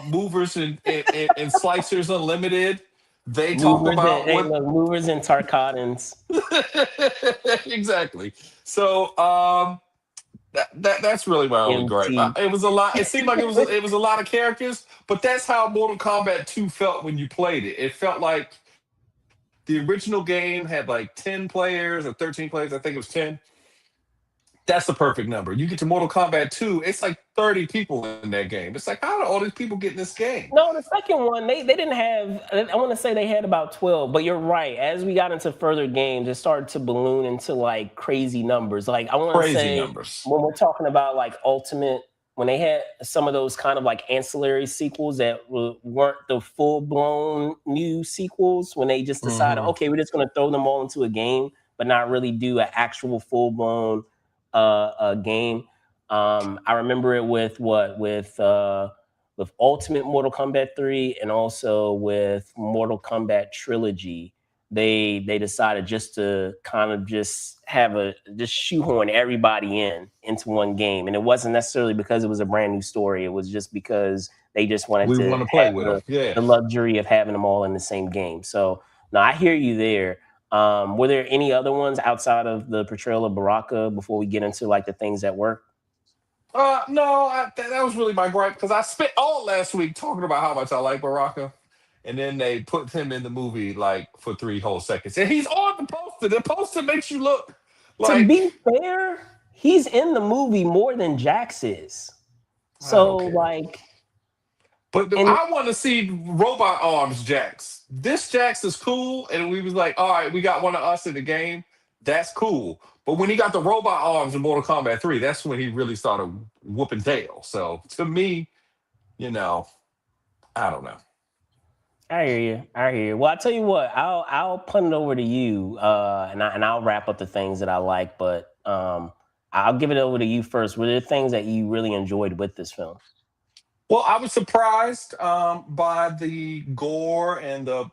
Speaker 2: Movers and Slicers Unlimited. They talk
Speaker 1: Movers and,
Speaker 2: about
Speaker 1: hey,
Speaker 2: what
Speaker 1: look, movers and Tarkatans.
Speaker 2: exactly. So that's really my only gripe.
Speaker 1: MT.
Speaker 2: It was a lot. It seemed like it was a lot of characters, but that's how Mortal Kombat 2 felt when you played it. It felt like the original game had like 10 players or 13 players. I think it was 10. That's the perfect number. You get to Mortal Kombat 2, it's like 30 people in that game. It's like, how do all these people get in this game?
Speaker 1: No, the second one, they didn't have, I want to say they had about 12, but you're right. As we got into further games, it started to balloon into like crazy numbers. Like, I want to
Speaker 2: Crazy
Speaker 1: say,
Speaker 2: numbers.
Speaker 1: when we're talking about like Ultimate, when they had some of those kind of like ancillary sequels that weren't the full blown new sequels, when they just decided,
Speaker 2: Hmm.
Speaker 1: okay, we're just going to throw them all into a game, but not really do an actual full blown game. I remember it with with Ultimate Mortal Kombat 3 and also with Mortal Kombat Trilogy. They decided just to kind of just have a just shoehorn everybody into one game, and it wasn't necessarily because it was a brand new story. It was just because they just wanted
Speaker 2: We
Speaker 1: to
Speaker 2: want to play
Speaker 1: have
Speaker 2: with them. Yeah.
Speaker 1: the luxury of having them all in the same game. So no, I hear you there. Were there any other ones outside of the portrayal of Baraka before we get into like the things that work?
Speaker 2: No, that was really my gripe because I spent all last week talking about how much I like Baraka, and then they put him in the movie like for 3 whole seconds, and he's on the poster. The poster makes you look
Speaker 1: To
Speaker 2: like
Speaker 1: be fair, he's in the movie more than Jax is.
Speaker 2: I don't
Speaker 1: So
Speaker 2: care.
Speaker 1: like,
Speaker 2: But
Speaker 1: and
Speaker 2: I want to see robot arms Jax. This Jax is cool, and we was like, all right, we got one of us in the game. That's cool. But when he got the robot arms in Mortal Kombat 3, that's when he really started whooping tail. So to me, you know, I don't know.
Speaker 1: I hear you. I hear you. Well, I tell you what, I'll punt it over to you, and I'll wrap up the things that I like. But I'll give it over to you first. Were there things that you really enjoyed with this film?
Speaker 2: Well, I was surprised by the gore and the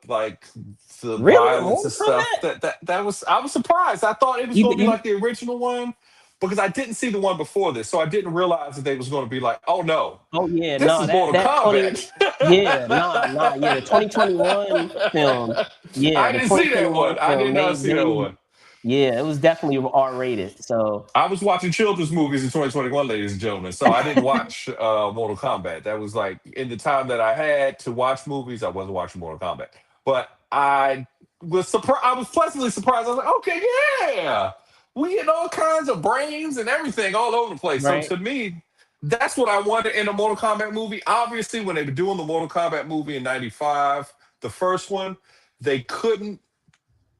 Speaker 1: Really,
Speaker 2: violence
Speaker 1: Mortal
Speaker 2: and stuff.
Speaker 1: Kombat?
Speaker 2: That was I was surprised. I thought it was
Speaker 1: You,
Speaker 2: going to be
Speaker 1: you
Speaker 2: like the original one because I didn't see the one before this, so I didn't realize that they was going to be like, oh no,
Speaker 1: Oh yeah,
Speaker 2: this
Speaker 1: no,
Speaker 2: is Mortal
Speaker 1: that 20,
Speaker 2: Kombat.
Speaker 1: yeah, nah, yeah, the 2021 film, yeah,
Speaker 2: I
Speaker 1: the
Speaker 2: didn't see that
Speaker 1: 2021
Speaker 2: one. I
Speaker 1: film,
Speaker 2: did not see that
Speaker 1: they,
Speaker 2: one.
Speaker 1: yeah, it was definitely R rated. So
Speaker 2: I was watching children's movies in 2021, ladies and gentlemen. So I didn't watch Mortal Kombat. That was like in the time that I had to watch movies, I wasn't watching Mortal Kombat. But I was surprised. I was pleasantly surprised. I was like, okay, yeah, we get all kinds of brains and everything all over the place. So
Speaker 1: right,
Speaker 2: to me, that's what I wanted in a Mortal Kombat movie. Obviously, when they were doing the Mortal Kombat movie in '95, the first one, they couldn't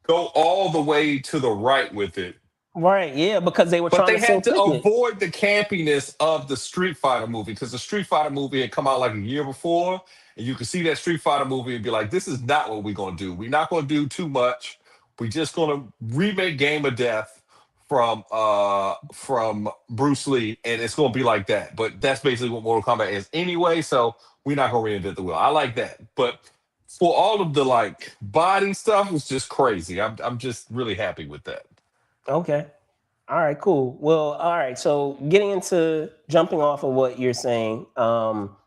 Speaker 2: go all the way to the right with it,
Speaker 1: right, yeah, because they were
Speaker 2: but
Speaker 1: trying
Speaker 2: they
Speaker 1: to sell
Speaker 2: had to
Speaker 1: tickets,
Speaker 2: avoid the campiness of the Street Fighter movie because the Street Fighter movie had come out like a year before, and you could see that Street Fighter movie and be like, "This is not what we're gonna do. We're not gonna do too much. We're just gonna remake Game of Death from Bruce Lee, and it's gonna be like that." But that's basically what Mortal Kombat is anyway. So we're not gonna reinvent the wheel. I like that, but for all of the like body stuff, was just crazy. I'm just really happy with that.
Speaker 1: okay. All right, cool. Well, all right. So getting into jumping off of what you're saying, well,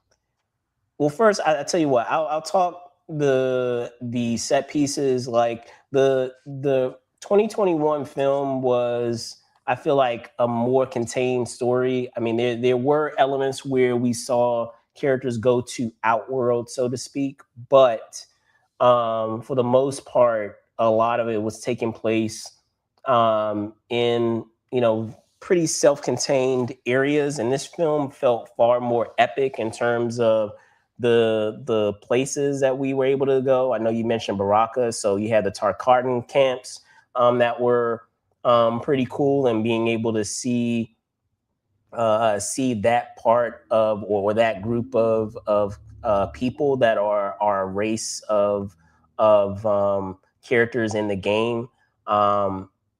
Speaker 1: first, I tell you what, I'll talk the set pieces. Like the 2021 film was, I feel like a more contained story. I mean, there were elements where we saw characters go to outworld, so to speak, but for the most part, a lot of it was taking place in pretty self-contained areas, and this film felt far more epic in terms of the places that we were able to go. I know you mentioned Baraka, so you had the Tarkatan camps that were pretty cool, and being able to see that part of or that group of people that are a race of characters in the game.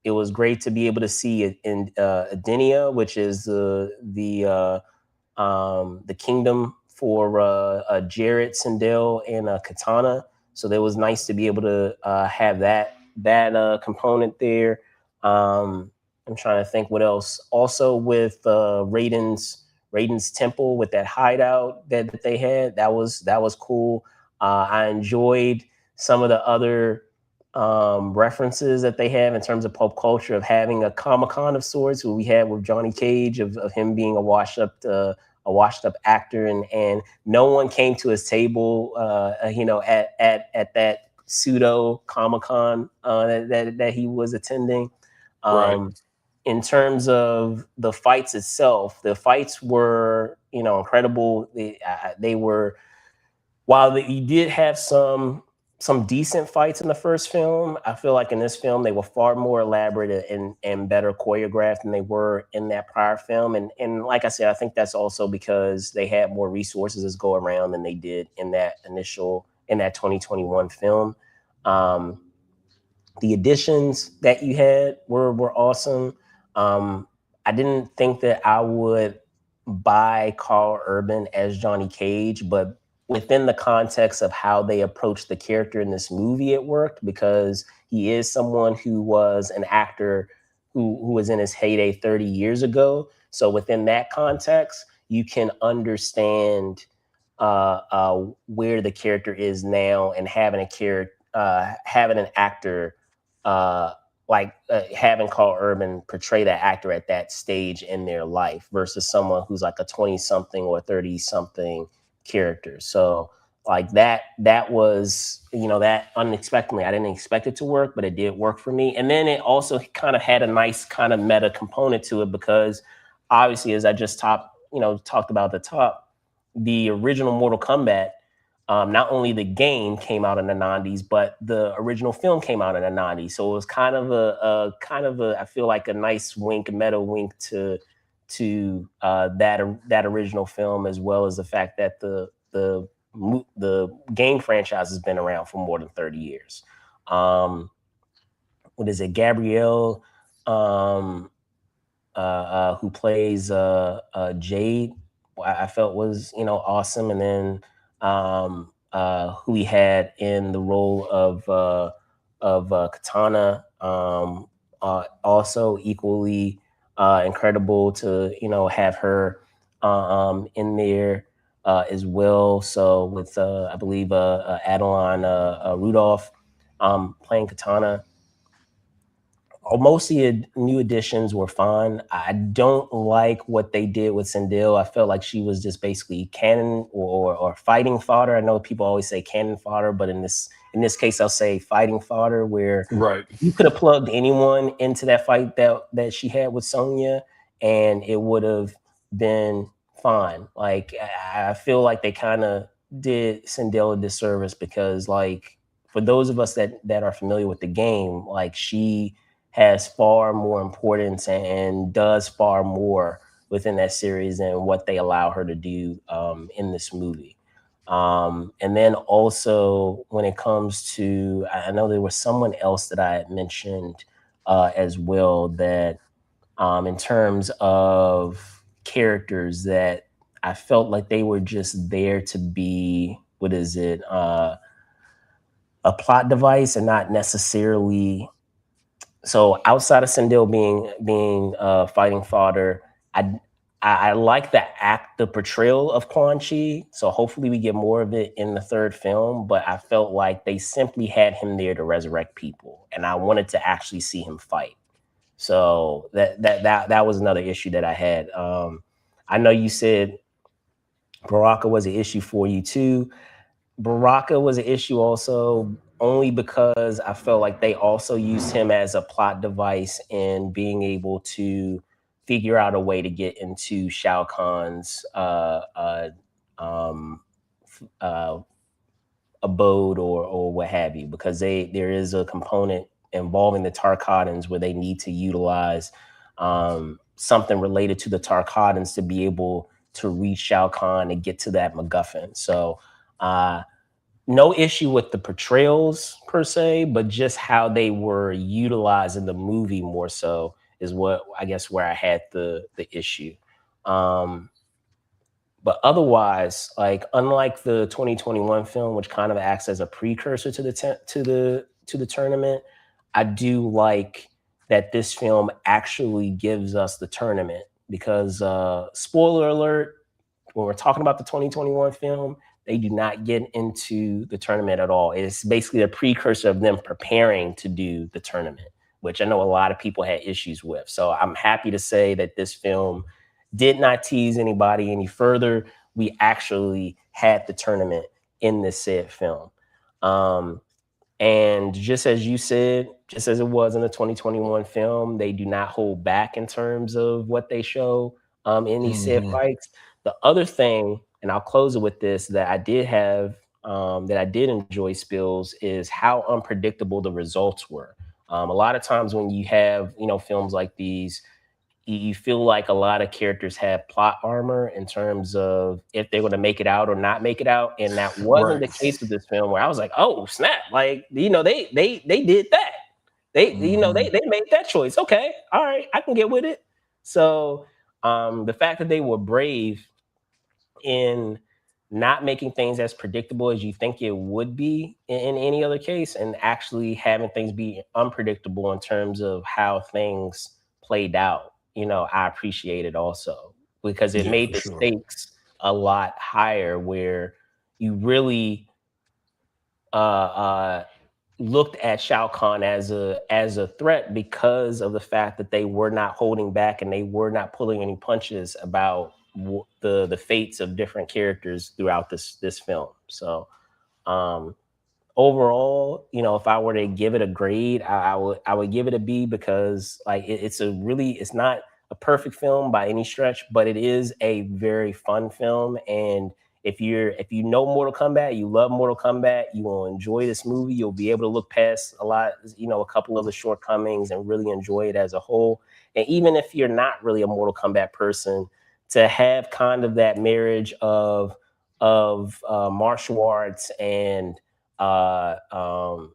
Speaker 1: It was great to be able to see it in Adenia, which is the kingdom for Jarrett, Sindel, and Katana. So it was nice to be able to have that component there. I'm trying to think what else. Also with Raiden's temple with that hideout that they had, that was cool. I enjoyed some of the other references that they have in terms of pop culture of having a Comic Con of sorts. Who we had with Johnny Cage of him being a washed up actor, and no one came to his table, at that pseudo Comic Con that he was attending.
Speaker 2: Right.
Speaker 1: Um, in terms of the fights itself, the fights were incredible. They were while you did have some decent fights in the first film, I feel like in this film they were far more elaborate and better choreographed than they were in that prior film. And like I said, I think that's also because they had more resources to go around than they did in that 2021 film. Um, the additions that you had were awesome. Um, I didn't think that I would buy Carl Urban as Johnny Cage, but within the context of how they approached the character in this movie, it worked because he is someone who was an actor who was in his heyday 30 years ago. So within that context, you can understand where the character is now, and having an actor having Carl Urban portray that actor at that stage in their life versus someone who's like a 20 something or 30 something character. So like that was, that unexpectedly, I didn't expect it to work, but it did work for me. And then it also kind of had a nice kind of meta component to it because obviously, as I just talked about at the top, the original Mortal Kombat, not only the game came out in the 90s, but the original film came out in the 90s. So it was kind of I feel like a nice wink, a meta wink to that original film, as well as the fact that the game franchise has been around for more than 30 years. What is it? Gabrielle, um, who plays Jade, I felt was awesome, and then who he had in the role of Katana, also equally incredible to have her in there as well. So with I believe Adeline Rudolph playing Katana, most of the new additions were fine. I don't like what they did with Sindel. I felt like she was just basically cannon or fighting fodder. I know people always say cannon fodder, but in this case, I'll say fighting fodder, where
Speaker 2: Right.
Speaker 1: you could have plugged anyone into that fight that she had with Sonya, and it would have been fine. Like I feel like they kind of did Sindel a disservice because, like, for those of us that are familiar with the game, like she has far more importance and does far more within that series than what they allow her to do in this movie. And then also when it comes to, I know there was someone else that I had mentioned as well that in terms of characters that I felt like they were just there to be, what is it, a plot device and not necessarily. So outside of Sindel being fighting fodder, I I like the portrayal of Quan Chi. So hopefully we get more of it in the third film. But I felt like they simply had him there to resurrect people, and I wanted to actually see him fight. So that was another issue that I had. I know you said Baraka was an issue for you too. Baraka was an issue also only because I felt like they also used him as a plot device in being able to figure out a way to get into Shao Kahn's um, uh, abode or what have you, because there is a component involving the Tarkatans where they need to utilize something related to the Tarkatans to be able to reach Shao Kahn and get to that MacGuffin. So no issue with the portrayals per se, but just how they were utilized in the movie more so is what I guess where I had the issue. Um, but otherwise, like unlike the 2021 film, which kind of acts as a precursor to the tournament, I do like that this film actually gives us the tournament because spoiler alert, when we're talking about the 2021 film, they do not get into the tournament at all. It's basically a precursor of them preparing to do the tournament, which I know a lot of people had issues with. So I'm happy to say that this film did not tease anybody any further. We actually had the tournament in this said film. Um, and just as you said, just as it was in the 2021 film, they do not hold back in terms of what they show in these said
Speaker 2: Hmm.
Speaker 1: fights. The other thing, and I'll close it with this, that I did enjoy, Spills, is how unpredictable the results were. A lot of times when you have, films like these, you feel like a lot of characters have plot armor in terms of if they're going to make it out or not make it out, and that wasn't
Speaker 2: Right.
Speaker 1: the case with this film. Where I was like, oh snap! Like they did that.
Speaker 2: Hmm.
Speaker 1: They made that choice. Okay, all right, I can get with it. So the fact that they were brave in not making things as predictable as you think it would be in any other case, and actually having things be unpredictable in terms of how things played out, I appreciate it also because it
Speaker 2: Yeah,
Speaker 1: made
Speaker 2: for
Speaker 1: the
Speaker 2: sure.
Speaker 1: stakes a lot higher where you really uh looked at Shao Kahn as a threat because of the fact that they were not holding back and they were not pulling any punches about the fates of different characters throughout this film. So um, overall, if I were to give it a grade, I would give it a B because like it's not a perfect film by any stretch, but it is a very fun film. And if you know Mortal Kombat, you love Mortal Kombat, you will enjoy this movie. You'll be able to look past a couple of the shortcomings and really enjoy it as a whole. And even if you're not really a Mortal Kombat person, to have kind of that marriage of martial arts and the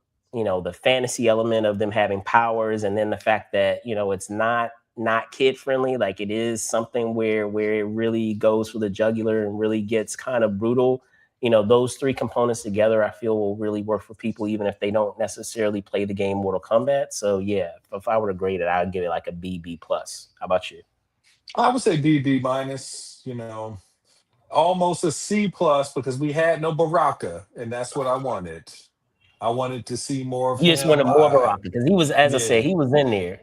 Speaker 1: fantasy element of them having powers, and then the fact that it's not kid friendly, like it is something where it really goes for the jugular and really gets kind of brutal. Those three components together, I feel will really work for people, even if they don't necessarily play the game Mortal Kombat. So yeah, if I were to grade it, I'd give it like a B plus. How about you?
Speaker 2: I would say B minus. Almost a C plus because we had no Baraka, and that's what I wanted. I wanted to see more of
Speaker 1: You just wanted
Speaker 2: him.
Speaker 1: more of a rock because he was, as I said,
Speaker 2: Yeah,
Speaker 1: he was in there.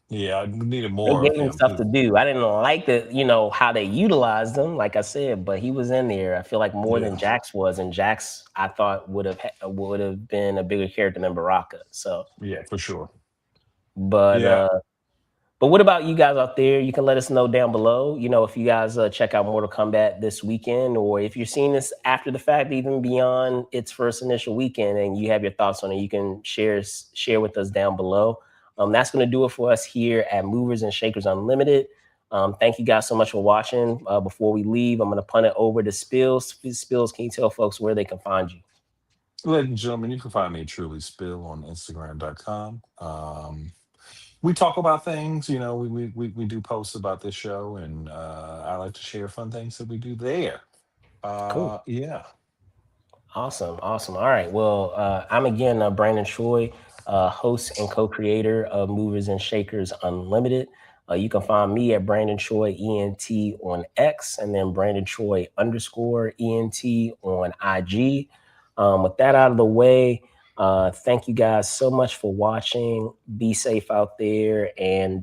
Speaker 2: yeah, I needed
Speaker 1: They
Speaker 2: more of
Speaker 1: gave him
Speaker 2: him.
Speaker 1: stuff to do. I didn't like how they utilized him, like I said, but he was in there. I feel like more than
Speaker 2: Yeah,
Speaker 1: Jax was, and Jax I thought would have been a bigger character than Baraka. So,
Speaker 2: yeah, for sure.
Speaker 1: but
Speaker 2: Yeah,
Speaker 1: uh, but what about you guys out there? You can let us know down below. If you guys check out Mortal Kombat this weekend, or if you're seeing this after the fact, even beyond its first initial weekend, and you have your thoughts on it, you can share with us down below. That's going to do it for us here at Movers and Shakers Unlimited. Thank you guys so much for watching. Before we leave, I'm going to punt it over to Spills. Spills, can you tell folks where they can find you?
Speaker 2: ladies and gentlemen, you can find me truly spill on Instagram.com. We talk about things, we do posts about this show, and I like to share fun things that we do there.
Speaker 1: Cool.
Speaker 2: Yeah.
Speaker 1: Awesome, awesome. All right. Well, I'm again Brandon Choi, host and co-creator of Movers and Shakers Unlimited. You can find me at Brandon Choi ENT on X, and then Brandon Choi underscore ENT on IG. With that out of the way, thank you guys so much for watching. Be safe out there, and